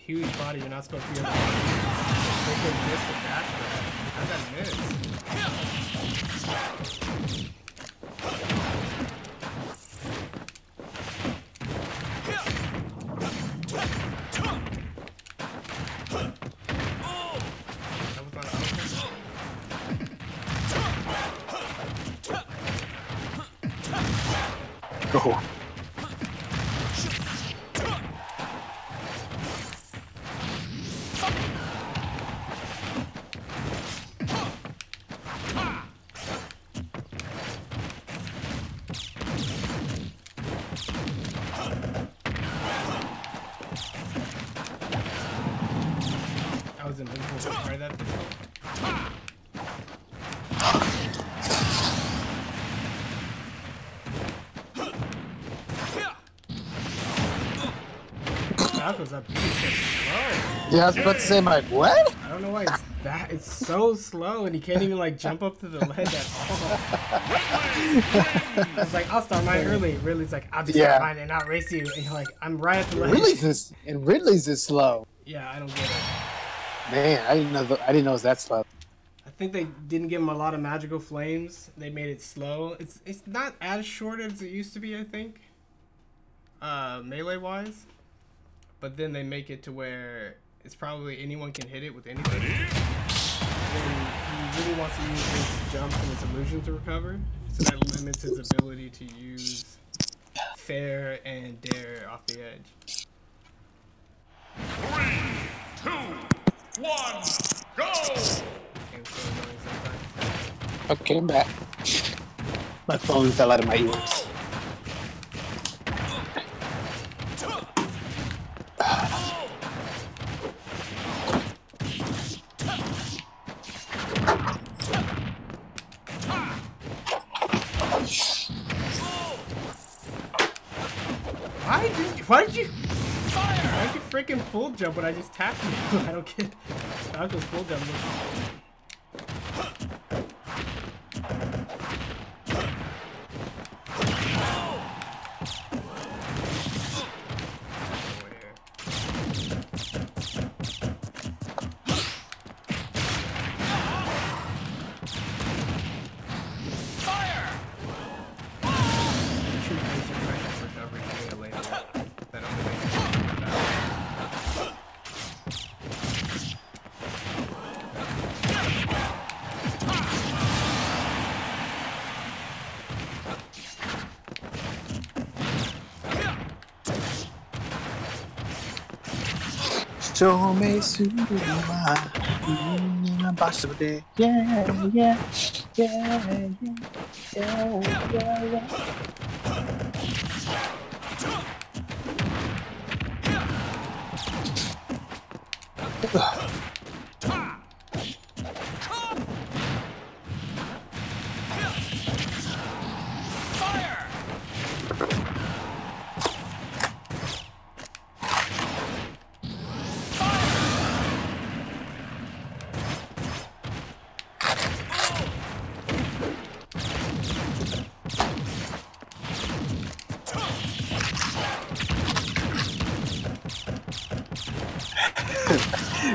Huge body, you're not supposed to be able to freaking miss the dash for that. How'd that miss? Go. I was invincible to try that before. Falco's up slow. Yeah, I was about to say, like, what? I don't know why it's so slow and he can't even like jump up to the ledge at all. I was like, I'll start mine early. Ridley's like, I'll just start mine and not race you. And you're like, I'm right at the ledge. Ridley's this slow. Yeah, I don't get it. Man, I didn't know it was that slow. I think they didn't give him a lot of magical flames. They made it slow. It's not as short as it used to be, I think. Melee wise. But then they make it to where it's probably anyone can hit it with anything. And he really wants to use his jump and his illusion to recover. So that limits his ability to use fair and dare off the edge. 3, 2, 1, go! Okay, I'm back. My phone fell out of my ears. Why did you freaking full jump when I just tapped you? I don't get Falco's full jump. That only makes Show me Suwa. Yeah, yeah, yeah, yeah.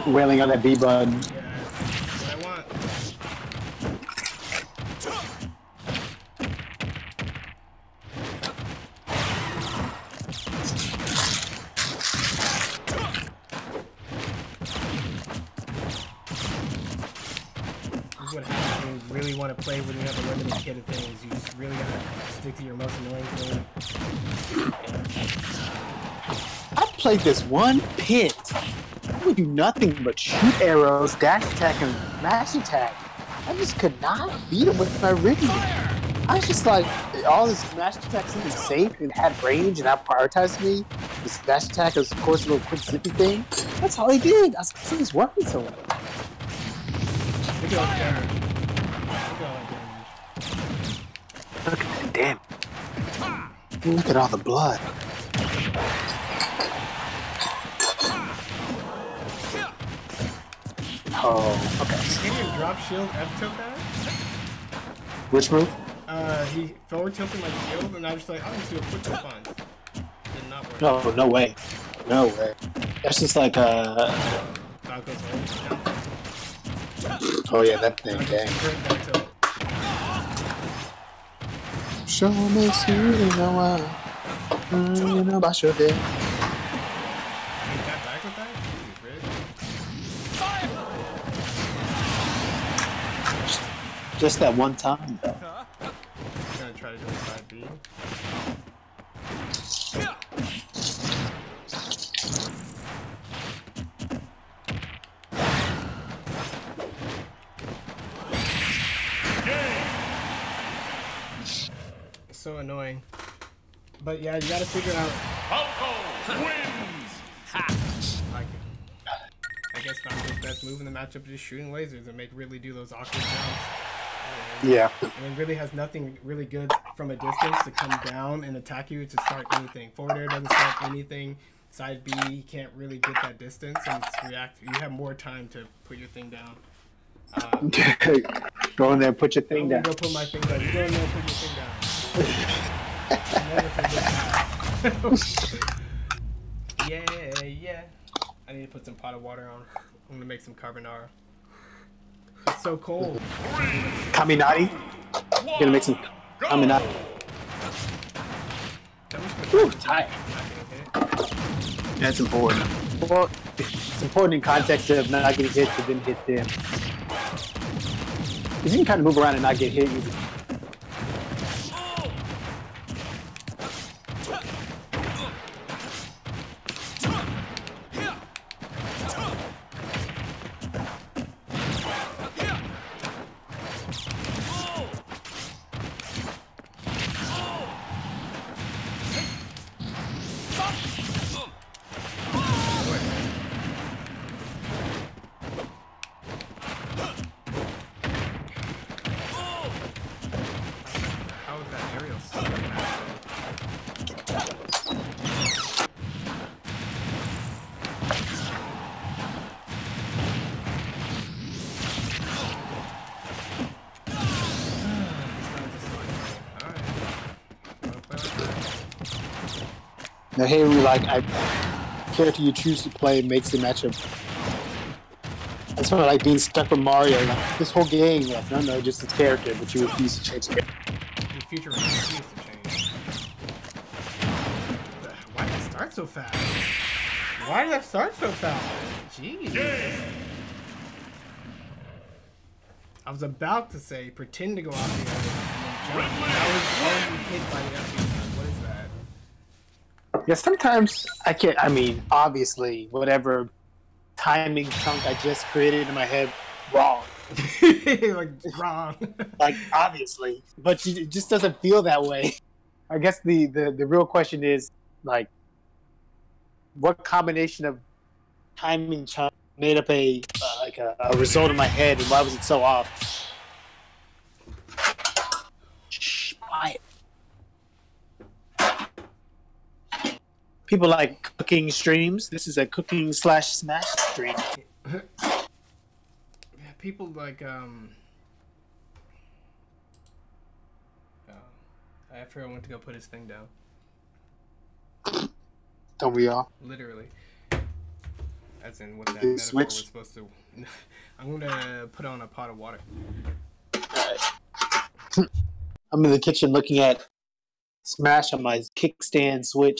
Wailing on that B button. Yes. What I want. This is what happens when you really want to play when you have a limited kit of things. You just really gotta stick to your most annoying thing. I played this one pit. I would do nothing but shoot arrows, dash attack, and mash attack. I just could not beat him with my rhythm. I was just like, all this mash attack seemed safe and had range and out-prioritized me. This dash attack was, of course, a little quick zippy thing. That's all he did. I was like, he's working so well. Look at all the damage. Look at all that damage. Look at that, damn. Look at all the blood. Oh, okay. Can you drop shield F tilt that? Which move? He forward tilted my shield, and I was like, I'll just do a quick response. Did not work. No, no way. No way. That's just like, Falco's hold. Oh yeah, that thing, dang. Show me Suwa. You know about your day. You got back with that? Just that one time, though. I'm gonna try to do a side B. So annoying. But yeah, you gotta figure out. Falco wins. Like, I guess Falco's best move in the matchup is just shooting lasers and make really do those awkward jumps. Yeah. And it really has nothing really good from a distance to come down and attack you to start anything. Forward air doesn't start anything. Side B, you can't really get that distance and it's react. You have more time to put your thing down. Go in there and put your thing I'm down. gonna go put my thing down. You go in there and put your thing down. Never forget that. Yeah. I need to put some pot of water on. I'm gonna make some carbonara. It's so cold. Kaminati? Gonna make some Kaminati. Ooh, tight. That's important. Well, it's important in context of not getting hit but then hit them. Because you can kind of move around and not get hit easily. How is that aerial stuff? Now here we like, character you choose to play makes the matchup. That's why I like being stuck with Mario. Like, this whole game, like, no, just his character, but you refuse to change character. Your future refuses to change. Why did that start so fast? Why did that start so fast? Jeez. I was about to say pretend to go off the edge and then jump. I was already hit by the FP. What is that? Yeah, sometimes I can't, I mean, obviously, whatever timing chunk I just created in my head wrong. Like wrong. Like obviously, but it just doesn't feel that way. I guess the real question is like, what combination of timing chunk made up a result in my head, and why was it so off? Shh, quiet. People like cooking streams. This is a cooking / smash stream. Yeah, people like I forgot I went to go put his thing down. Don't we all? Literally. As in what that You metaphor was switch? supposed to. I'm gonna put on a pot of water. I'm in the kitchen looking at Smash on my kickstand Switch.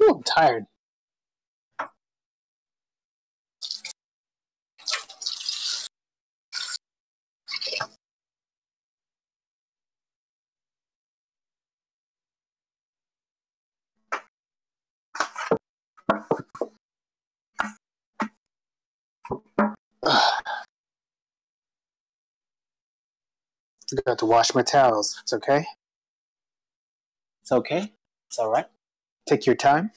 Ooh, I'm tired. I got to wash my towels. It's okay. It's okay. It's all right. Take your time.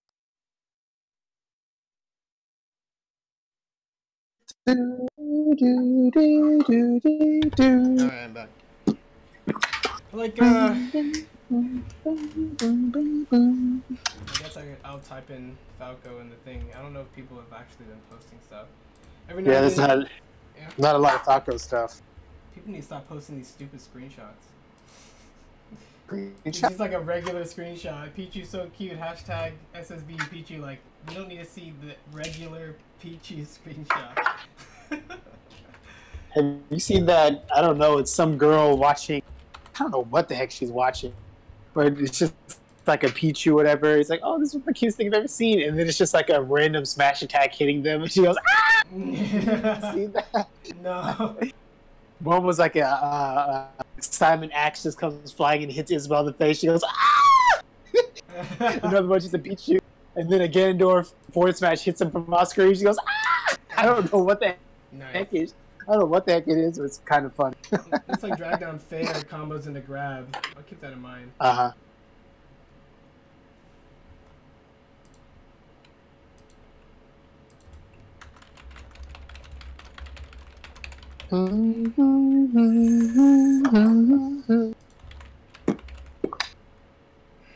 Do, do, do, do, do, do. Alright, I'm back. Like, I guess I'll type in Falco in the thing. I don't know if people have actually been posting stuff. Every now Yeah, and there's then, not a lot of taco stuff. people need to stop posting these stupid screenshots. It's Screenshot? just like a regular screenshot. Pichu so cute. Hashtag SSB Pichu. Like, you don't need to see the regular Pichu screenshot. Have you seen that? I don't know. It's some girl watching. I don't know what the heck she's watching, but it's just like a Pichu, whatever. It's like, oh, this is the cutest thing I've ever seen, and then it's just like a random smash attack hitting them, and she goes, ah! See that? No. One was like a Simon Axe just comes flying and hits Isabel in the face. She goes, ah! Another one, she's a Pichu, and then a Ganondorf forward smash hits him from off screen. She goes, ah! I don't know what the heck is. I don't know what the heck it is, but it's kind of fun. It's like drag down fair combos into grab. I'll keep that in mind. Uh-huh.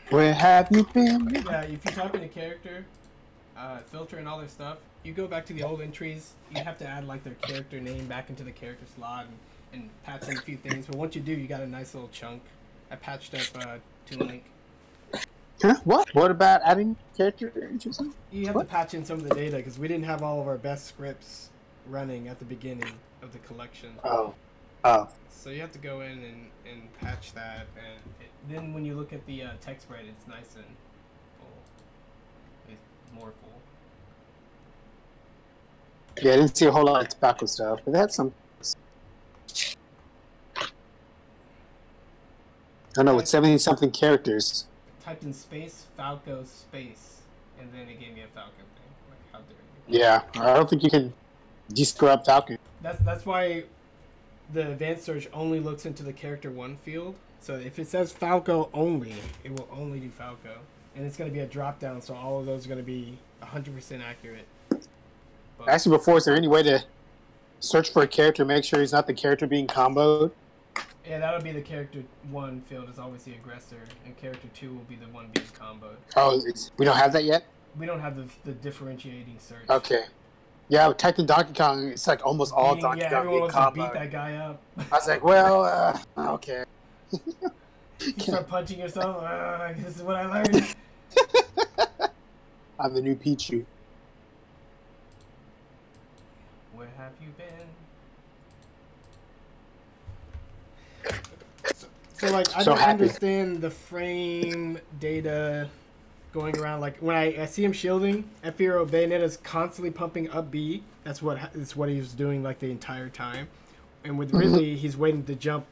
Where have you been? Yeah, if you type in a character, filter and all their stuff, you go back to the old entries, you have to add like their character name back into the character slot and patch in a few things. But once you do, you got a nice little chunk. I patched up Toon Link. Huh? What? What about adding character entries? You have to patch in some of the data because we didn't have all of our best scripts running at the beginning of the collection. Oh. Oh. So you have to go in and patch that, and then when you look at the text spread, it's nice and full. It's more full. Yeah, I didn't see a whole lot of tobacco stuff, but that's some. I don't know, with 70-something characters. Typed in space, Falco space, and then it gave me a Falcon thing. Like, how dare you? Yeah, I don't think you can descrub Falcon. That's why the advanced search only looks into the character one field. So if it says Falco only, it will only do Falco. And it's going to be a drop down, so all of those are going to be 100% accurate. But Actually, before, is there any way to search for a character, make sure he's not the character being comboed? yeah, that'll be the character one field is always the aggressor, and character two will be the one being comboed. Oh, we don't have that yet? We don't have the differentiating search. Okay. Yeah, with Tekken Donkey Kong, it's like almost all Beating- Donkey yeah, Kong everyone being wants to beat combo. that guy up. I was like, well, okay. You start punching yourself. This is what I learned. I'm the new Pichu. Where have you been? So like, I So don't happy. understand the frame data going around. Like when I see him shielding, F-Hero Bayonetta's constantly pumping up B. That's what he was doing like the entire time. And with Ridley, he's waiting to jump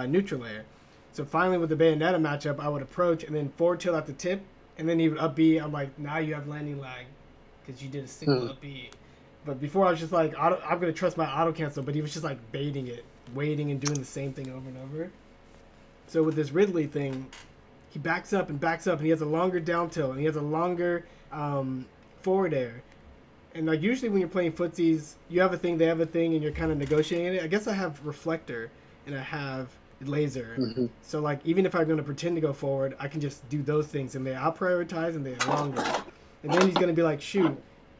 neutral layer. So finally, with the Bayonetta matchup, I would approach and then forward tilt at the tip, and then he would up B. I'm like, now you have landing lag because you did a single up B. But before I was just like, I'm gonna trust my auto cancel. But he was just like baiting it, waiting and doing the same thing over and over. So with this Ridley thing, he backs up, and he has a longer down tilt, and he has a longer forward air. And like usually when you're playing footsies, you have a thing, they have a thing, and you're kind of negotiating it. I guess I have reflector and I have laser. So like even if I'm going to pretend to go forward, I can just do those things, and I'll prioritize, and they're longer. And then he's going to be like, shoot,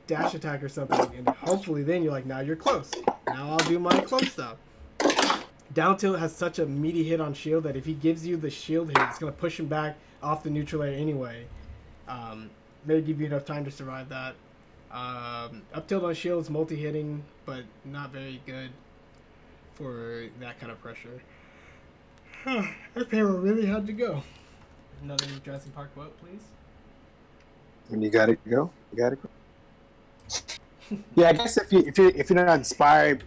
dash attack or something, and hopefully then you're like, now you're close. Now I'll do my close stuff. Down tilt has such a meaty hit on shield that if he gives you the shield hit, it's going to push him back off the neutral layer anyway. May give you enough time to survive that. Up tilt on shield is multi-hitting, but not very good for that kind of pressure. That pair really had to go. Another Jurassic Park quote, please. When you gotta go, you gotta go. Yeah, I guess if you're not inspired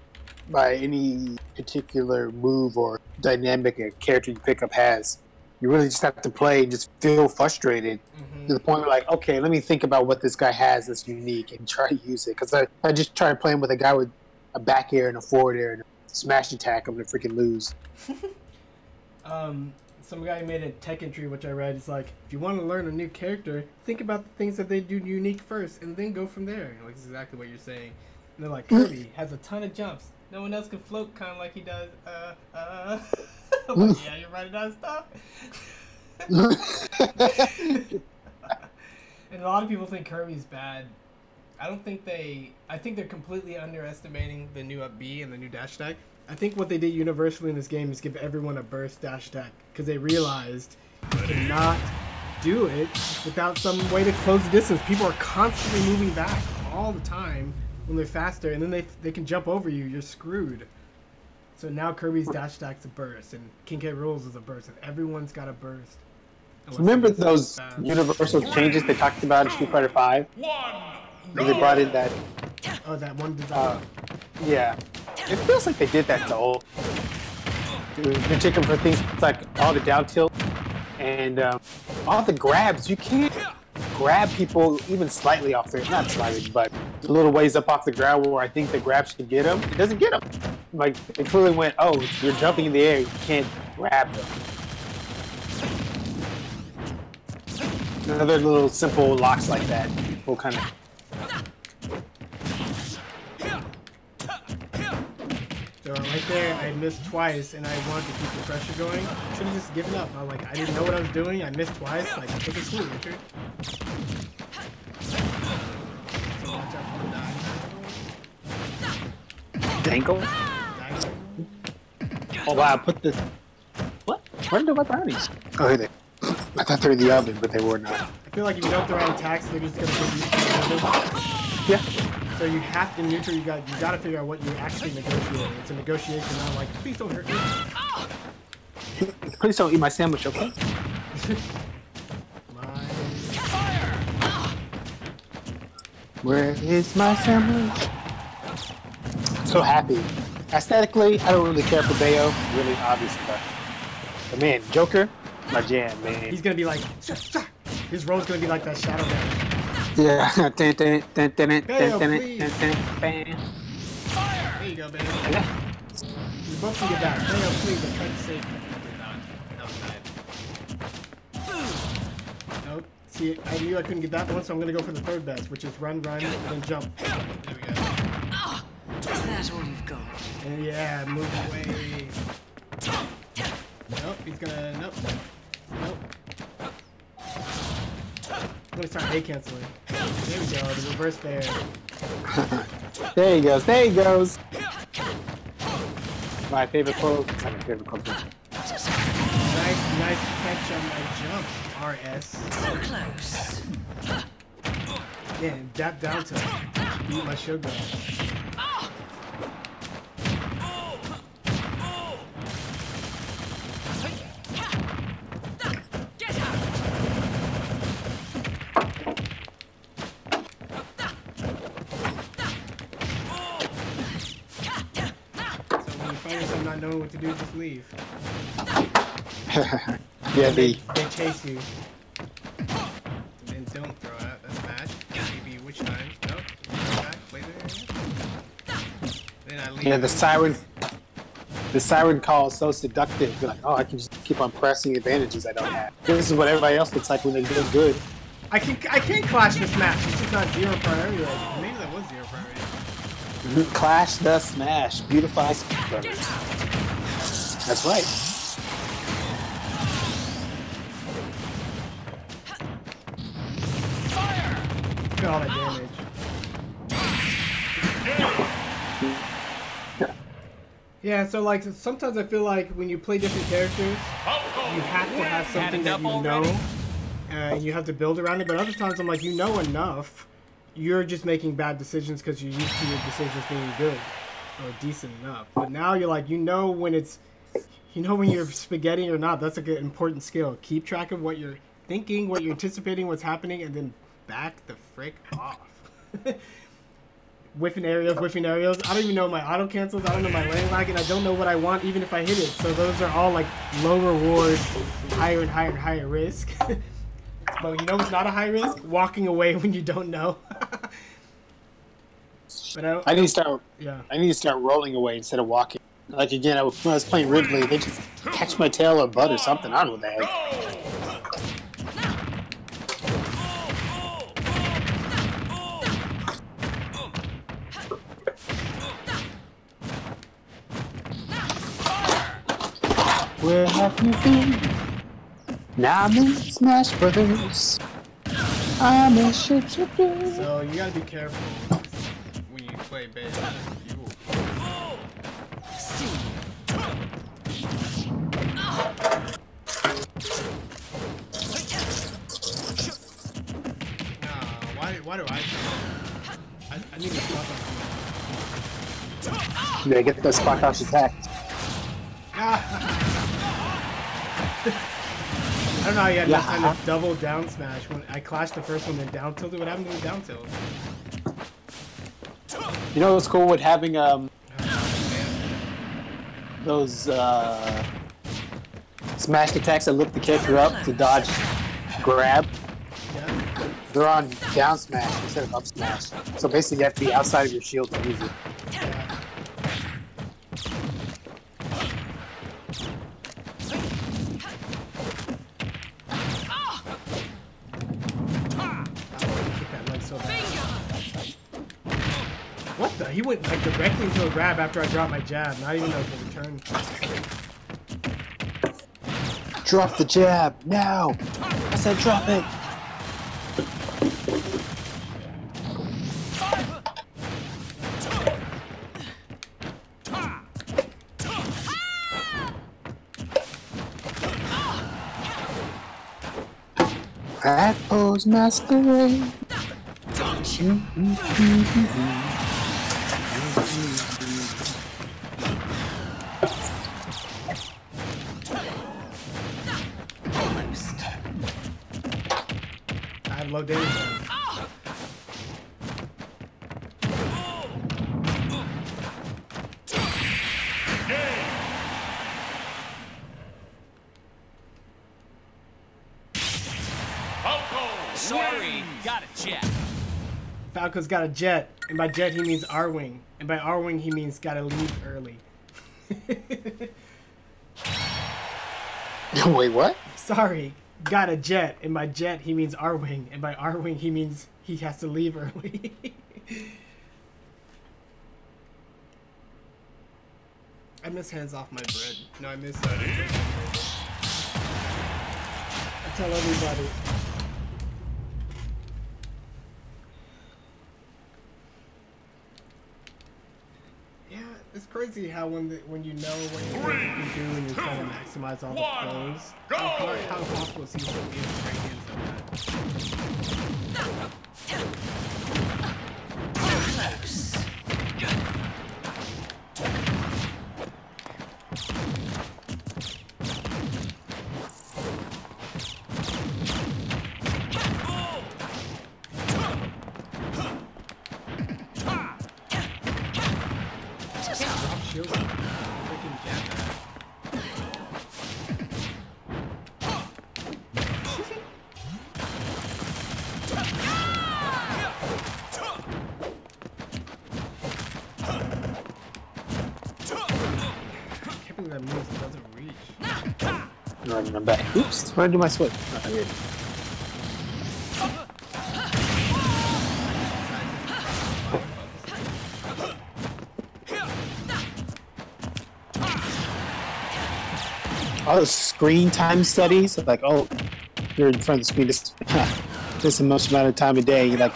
by any particular move or dynamic a character you pick up has, you really just have to play and just feel frustrated to the point where like, okay, let me think about what this guy has that's unique and try to use it. Because I just tried playing with a guy with a back air and a forward air and a smash attack, I'm gonna freaking lose. Some guy made a tech entry which I read. It's like, if you want to learn a new character, think about the things that they do unique first, and then go from there. Like, it's exactly what you're saying. And they're like, Kirby has a ton of jumps. No one else can float kind of like he does. I'm like, yeah, you're writing down stuff. And a lot of people think Kirby's bad. I think they're completely underestimating the new up B and the new dash attack. I think what they did universally in this game is give everyone a burst dash attack because they realized you cannot do it without some way to close the distance. People are constantly moving back all the time when they're faster, and then they can jump over you. You're screwed. So now Kirby's dash attack's a burst, and King K. Rool's is a burst, and everyone's got a burst. Remember those universal changes they talked about in Street Fighter V? They brought in that. Oh, that one design. Yeah. It feels like they did that to all. They're taking for things like all the down tilt and all the grabs. You can't grab people even slightly off their, not slightly, but a little ways up off the ground where I think the grab should get them. It doesn't get them. Like, they clearly went, oh, you're jumping in the air, you can't grab them. Another little simple locks like that will kind of. So right there, I missed twice, and I wanted to keep the pressure going. I should have just given up. I was like, I didn't know what I was doing. I missed twice. Like, take it cool, Richard. So watch out for the Dangle? Oh wow, put this. What? Where did my brownies? Oh, here they. I thought they were in the oven, but they were not. I feel like if you don't throw out attacks, they're just gonna give you. Yeah. So you have to neutral. You got to figure out what you're actually negotiating. It's a negotiation, not like, please don't hurt me. Please don't eat my sandwich, okay? Where is my sandwich? So happy. Aesthetically, I don't really care for Bayo, really, obviously, but man, Joker, my jam, man. He's gonna be like, his role's gonna be like that Shadow Man. Yeah. Bayo, please. There you go, Bayo. You both can get back. Bayo, please. I'm trying to save you. That was bad. Nope. See, I knew I couldn't get that one, so I'm gonna go for the third best, which is run, and then jump. There we go. Is that all you've got? And yeah, move away. Nope, he's gonna. Nope. I'm gonna start A canceling. There we go, the reverse fair. There he goes. There he goes. My favorite quote. Not my favorite quote. Nice catch on my jump, RS. So close. Yeah, dap down to beat my sugar. I'm not knowing what to do, just leave. Yeah, they chase you. And then don't throw out a smash. Maybe which time? Nope. Go back, play there. Then I leave. Yeah, the siren call is so seductive. You're like, oh, I can just keep on pressing advantages I don't have. This is what everybody else looks like when they're doing good. I can't clash the smash. It's just not zero priority. Like, maybe that was zero priority. Clash the smash. Beautify brothers. That's right. Look at all that damage. Yeah, so like sometimes I feel like when you play different characters, you have to have something that you know, and you have to build around it. But other times I'm like, you know enough, you're just making bad decisions because you're used to your decisions being good or decent enough. But now you're like, you know when you're spaghetti or not. That's like an important skill. Keep track of what you're thinking, what you're anticipating, what's happening, and then back the frick off. Whiffing aerials. I don't even know my auto cancels. I don't know my lane lag, and I don't know what I want even if I hit it. So those are all like low reward, higher and higher and higher risk. But you know what's not a high risk? Walking away when you don't know. But I need to start rolling away instead of walking. Like again, when I was playing Ridley, they just catch my tail or butt or something. I don't know what the heck. Where have you been? Now I'm in Smash Brothers. I'm a shapeshifter. So you gotta be careful when you play base. Why do I need to stop on Yeah, get the spot dodge attack. I don't know how you had enough time to double down smash. When I clashed the first one, then down tilted. What happened to the down tilt? You know what's cool with having those smash attacks that lift the character up to dodge grab? Yeah. They're on down smash instead of up smash. So basically you have to be outside of your shield to use it. Yeah. What the? He went like directly into a grab after I dropped my jab, not even like a return. Drop the jab now! I said drop it! That pose masquerade. I have low damage. Sorry, got a jet. Falco's got a jet, and by jet he means R-wing, and by R-wing he means gotta leave early. Wait, what? Sorry, got a jet, and by jet he means R-wing, and by R-wing he means he has to leave early. I miss hands off my bread. No, I miss that. I tell everybody. crazy how when you know what you do and you're trying to maximize all the flows, how possible it seems to be straight hands like that moves doesn't reach. No, I'm back. Oops, where did I do my switch? Oh, I did. All those screen time studies, like, oh, you're in front of the screen this much amount of time a day. You're like,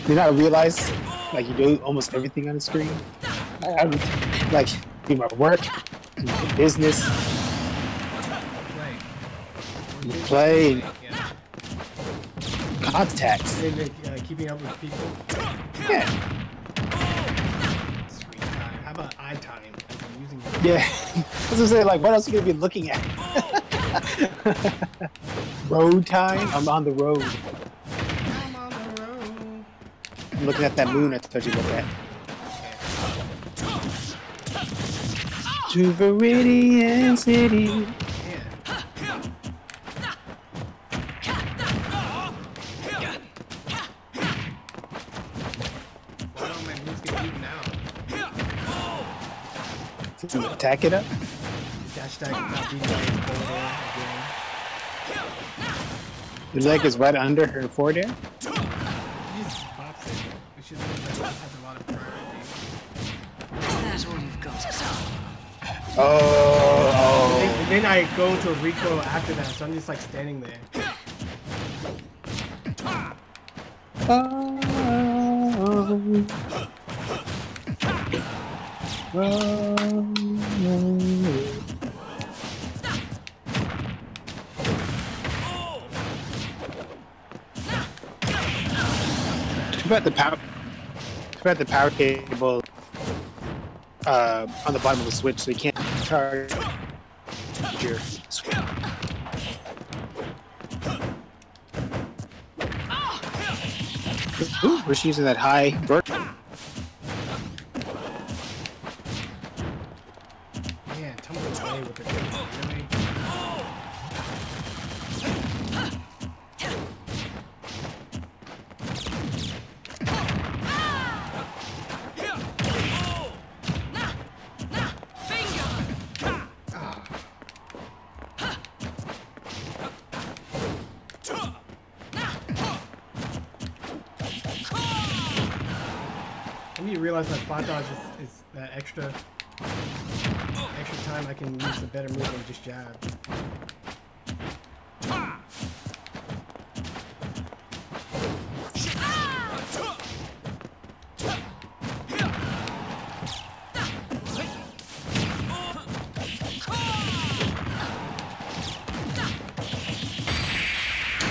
you not realize, like, you do almost everything on the screen. Like, do my work, do my business, play, contacts. Keeping up with people. Yeah. Screen time. How about eye time? I'm using it. Yeah. I was gonna say, like, what else are you gonna be looking at? Road time? I'm on the road. I'm on the road. I'm looking at that moon I told you to look at. To Viridian City. Man. Why don't my moves get beaten out? To attack it up? Dash tag not beaten out his forward air Your leg is right under her forward air? again. He just pops it, which is like has a lot of priority. Is that all you've got? Oh. And then I go into a recoil after that, so I'm just like standing there. Too bad the power cable on the bottom of the switch, so you can't charge your switch. Ooh, we're using that high vert. Man, tumble away with it. Really? I need to realize my spot dodge is that extra time I can use a better move than just jab.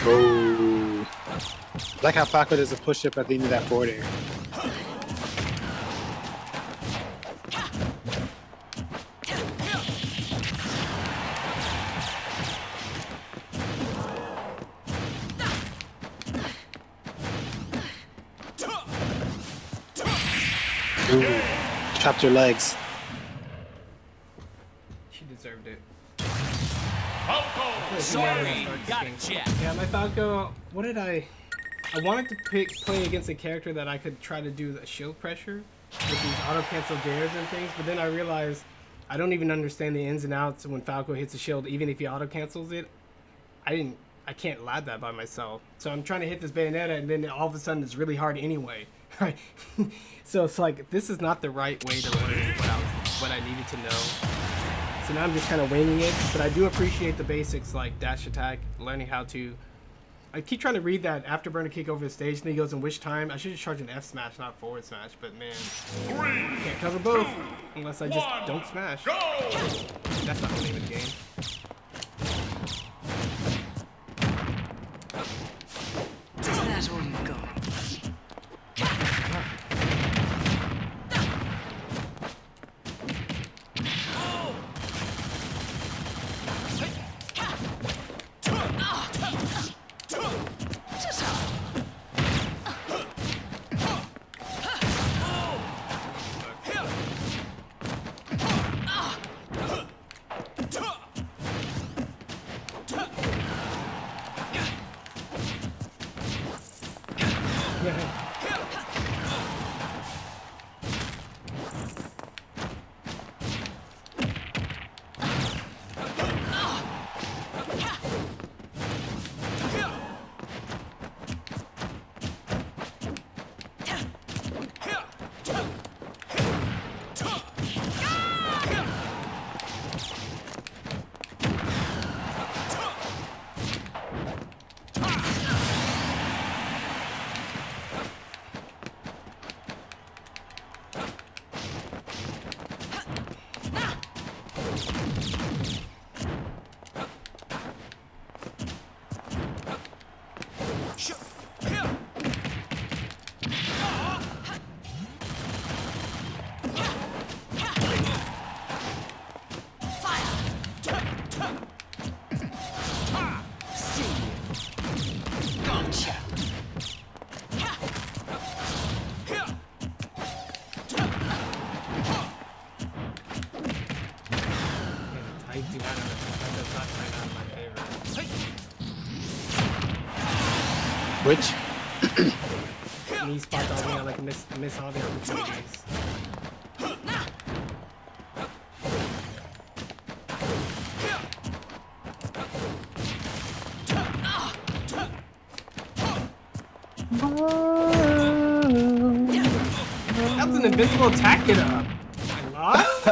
Oh. I like how Falco does a push-up at the end of that forward air. Ooh. Chopped your legs. She deserved it. Falco, Sorry, got it, Jack. Yeah, my Falco, what did I wanted to play against a character that I could try to do the shield pressure with these auto-cancel dares and things, but then I realized I don't even understand the ins and outs when Falco hits a shield, even if he auto-cancels it. I can't lad that by myself. So I'm trying to hit this Bayonetta, and then all of a sudden it's really hard anyway. So it's like, this is not the right way to learn what I needed to know. So now I'm just kind of winging it, but I do appreciate the basics like dash attack, learning how to I keep trying to read that afterburner kick over the stage, and then he goes in which time. I should just charge an F smash, not forward smash, but man. I can't cover both unless I just don't smash. That's not the name of the game. Is that all you've got? Which? Knee spot on me, I like miss all the opportunities. That was an invincible attack get up. I lost?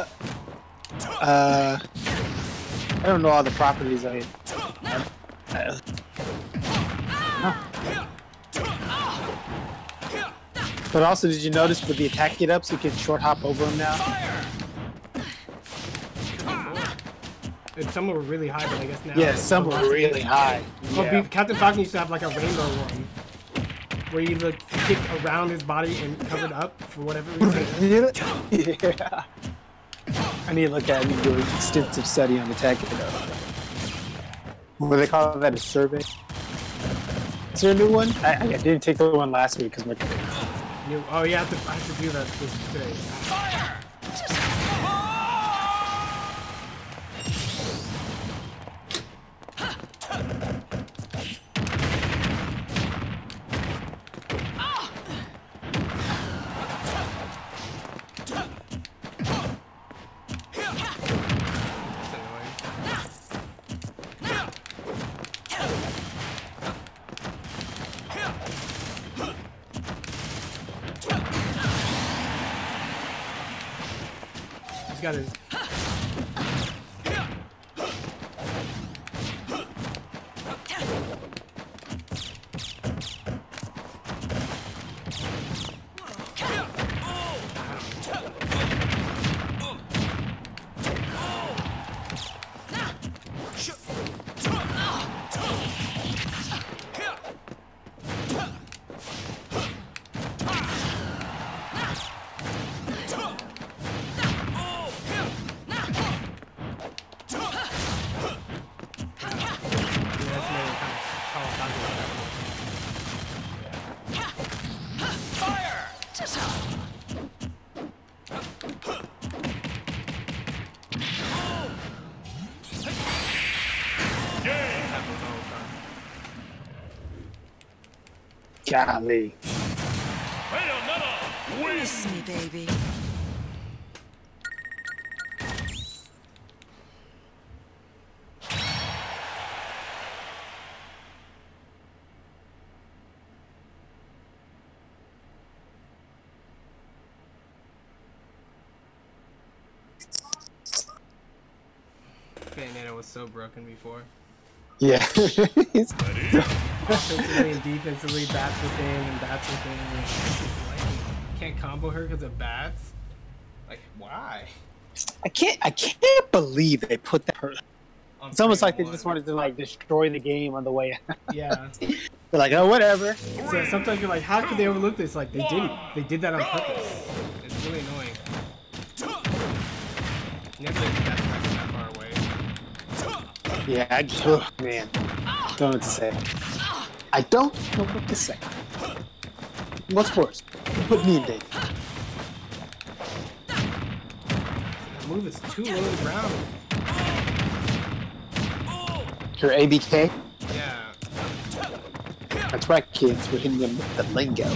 I don't know all the properties of it. But also, did you notice with the attack get ups, you can short hop over them now? And some were really high, but I guess now. Yeah, some were really high. Yeah. Oh, Captain Falcon used to have like a rainbow one, where you like kick around his body and covered up for whatever reason. Yeah. I need to look at it and do an extensive study on attack get up. What do they call that? A survey? Is there a new one? I didn't take the one last week because my. Oh yeah, I have to do that this today. Fire! Got it. Golly. Miss me, baby. Bayonetta was so broken before. Yeah. Offensively and defensively, bats within and bats within. Like, you can't combo her because of bats. Like, why? I can't believe they put that. It's almost like they just wanted to like destroy the game on the way out. Yeah. They're like, oh, whatever. So sometimes you're like, how could they overlook this? Like, they didn't. They did that on purpose. It's really annoying. Never did that far away. Yeah, man. Don't know what to say. I don't know what to say. What's worse? Put me in danger. The move is too low to the ground. Your ABK? Yeah. That's right, kids. We're hitting them with the lingo.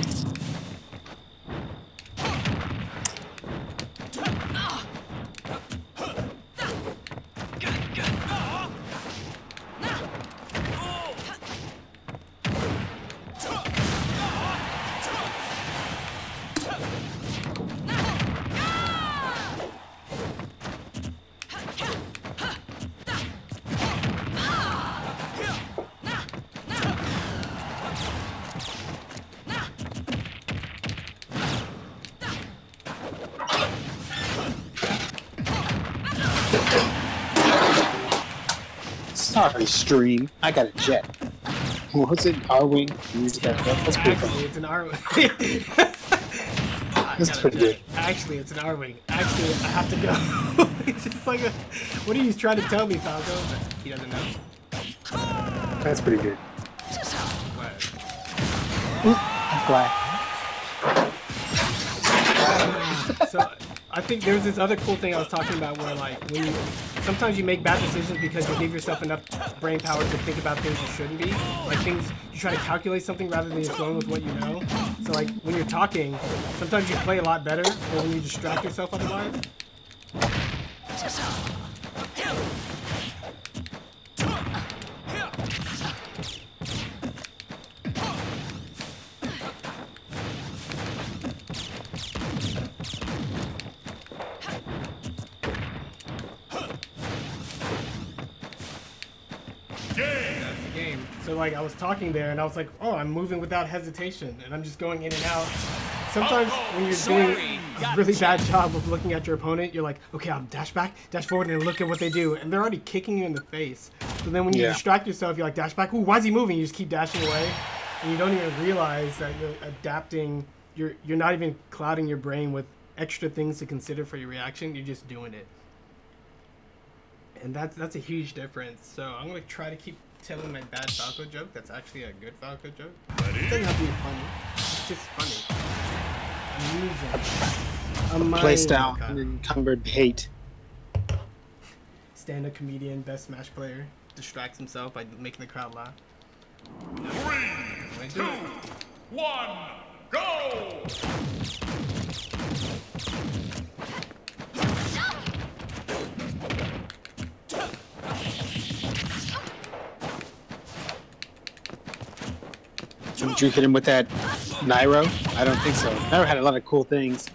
Sorry, stream. I got a jet. What's it? R-Wing? That's pretty Actually, fun. it's an R-Wing. That's pretty good. Actually, it's an R-Wing. Actually, I have to go. It's just like a... What are you trying to tell me, Falco? He doesn't know. That's pretty good. What? Black. So, I think there's this other cool thing I was talking about where, like, when you... Sometimes you make bad decisions because you give yourself enough brain power to think about things you shouldn't be. Like things, you try to calculate something rather than just going with what you know. So like when you're talking, sometimes you play a lot better or when you distract yourself otherwise. That's the game. So like I was talking there and I was like, oh, I'm moving without hesitation and I'm just going in and out. Sometimes when you're doing a really bad job of looking at your opponent, you're like, okay, I'll dash back, dash forward, and look at what they do. And they're already kicking you in the face. So then when you distract yourself, you're like, dash back. Ooh, why is he moving? You just keep dashing away. And you don't even realize that you're adapting. You're not even clouding your brain with extra things to consider for your reaction. You're just doing it. And that's a huge difference. So I'm going to try to keep telling my bad Falco joke. That's actually a good Falco joke. It doesn't have to be funny. It's just funny. Amusing. Place down encumbered hate. Stand-up comedian, best Smash player, distracts himself by making the crowd laugh. 3, 2, 1, go! Did you hit him with that Nairo? I don't think so. Nairo had a lot of cool things.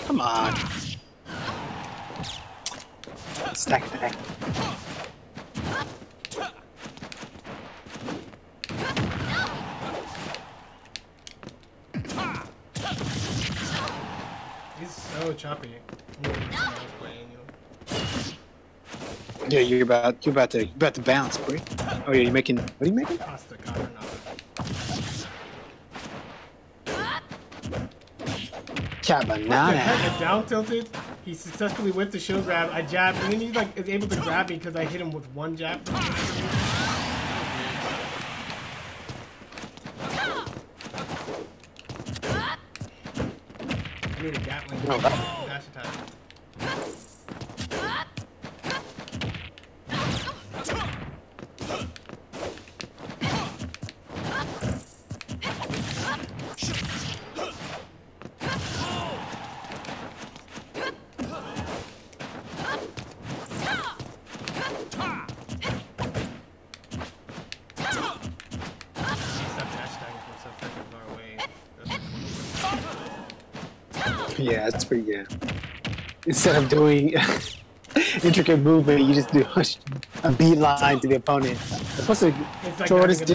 Come on. Stack it back. He's so choppy. Yeah, you're about to bounce, boy. Oh yeah, you're making. What are you making? Pasta carbonara. Carbonara. Down tilted. He successfully went to shield grab. I jabbed, and then he like is able to grab me because I hit him with one jab. I need a Gatling. Dash attack. Yeah, that's pretty good. Instead of doing intricate movement. You just do a beeline to the opponent. What's the It's like shortest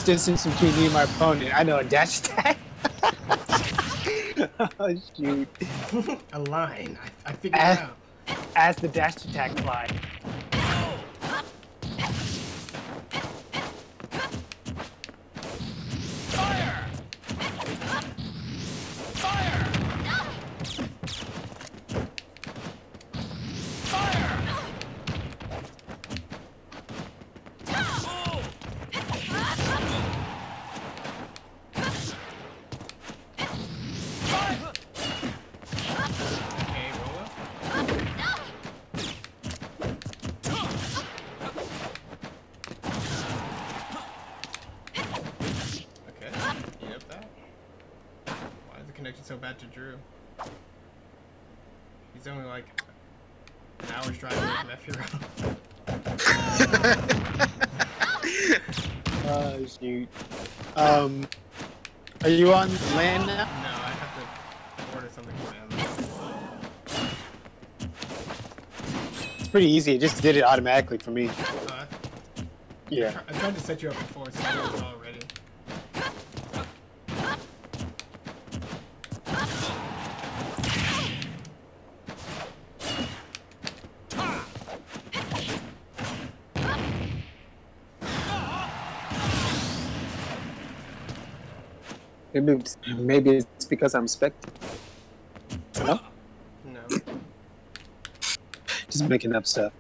distance between me and my opponent? I know, a dash attack. Oh shoot! a line. I figured it out. As the dash attack fly. Fire! Fire! Connection so bad to Drew. He's only like an hour's drive away from F-Hero. Oh shoot. Are you on land now? No, I have to order something from Amazon. It's pretty easy. It just did it automatically for me. Yeah. I tried to set you up before, so I know it's all ready. Maybe it's because I'm spectating. No? No. Just making up stuff.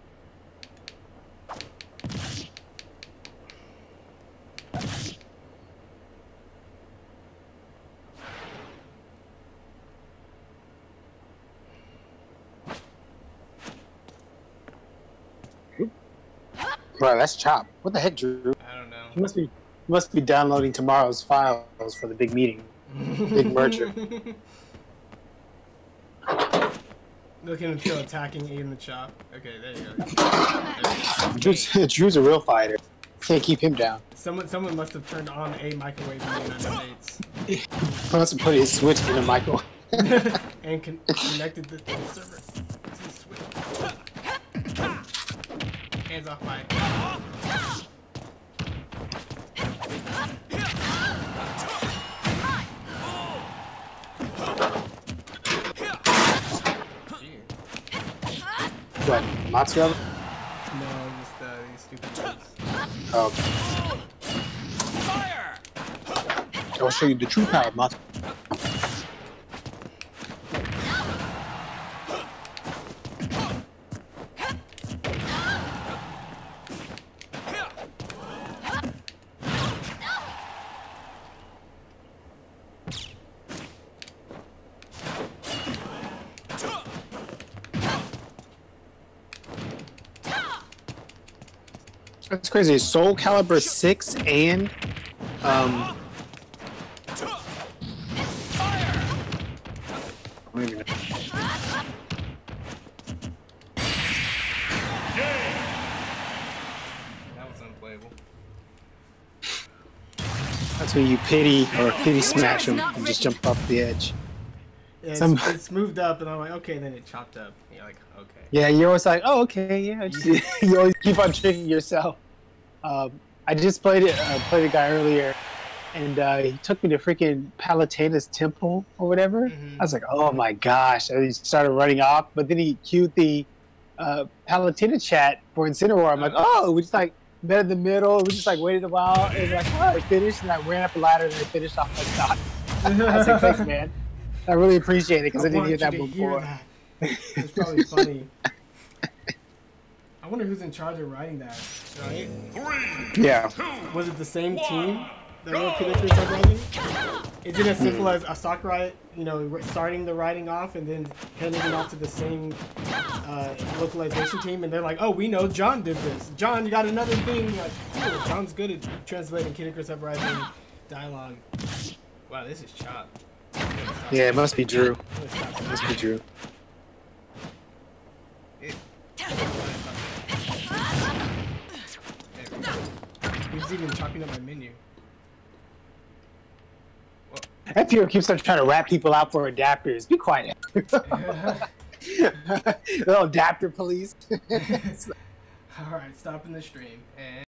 Wow, that's Chop. What the heck, Drew? I don't know. He must be downloading tomorrow's files for the big meeting, big merger. Look at him still attacking E in the Chop. Okay, there you go. Drew's a real fighter. Can't keep him down. Someone must have turned on a microwave in the United States. He must have put his switch in a microwave. and connected the server to the switch. Hands off my. What, Matsuo? No, just these stupid dudes. Oh. Fire! I'll show you the true power of Matsuo. That's crazy. Soul Calibur 6 and wait a minute. That was unplayable. That's when you pity smash him and just jump off the edge. Yeah, it's moved up, and I'm like, okay, then it chopped up. And you're like, okay. Yeah, you're always like, oh, okay, yeah. You always keep on tricking yourself. I just played a guy earlier, and he took me to freaking Palutena's temple or whatever. Mm-hmm. I was like, oh my gosh! And he started running off, but then he queued the Palutena chat for Incineroar. I'm like, oh, we just like met in the middle. We just like waited a while, and like, oh, I finished, and I ran up a ladder, and I finished off my stock. I was like, thanks, man. I really appreciate it because I didn't hear that before. It's probably funny. I wonder who's in charge of writing that, right? 3, Yeah. 2, Was it the same 1, team that go! wrote Connectors Up Writing? Is it as simple as a Sakurai, starting the writing off and then handing it off to the same localization team, and they're like, oh, we know John did this. John, you got another thing. You're like, cool, John's good at translating Connectors Up Writing dialogue. Wow, this is Chop. Yeah, it must be Drew. It must be Drew. He's even chopping up my menu. F-Hero keeps on trying to rat people out for adapters. Be quiet. Little adapter police. Alright, stopping the stream. And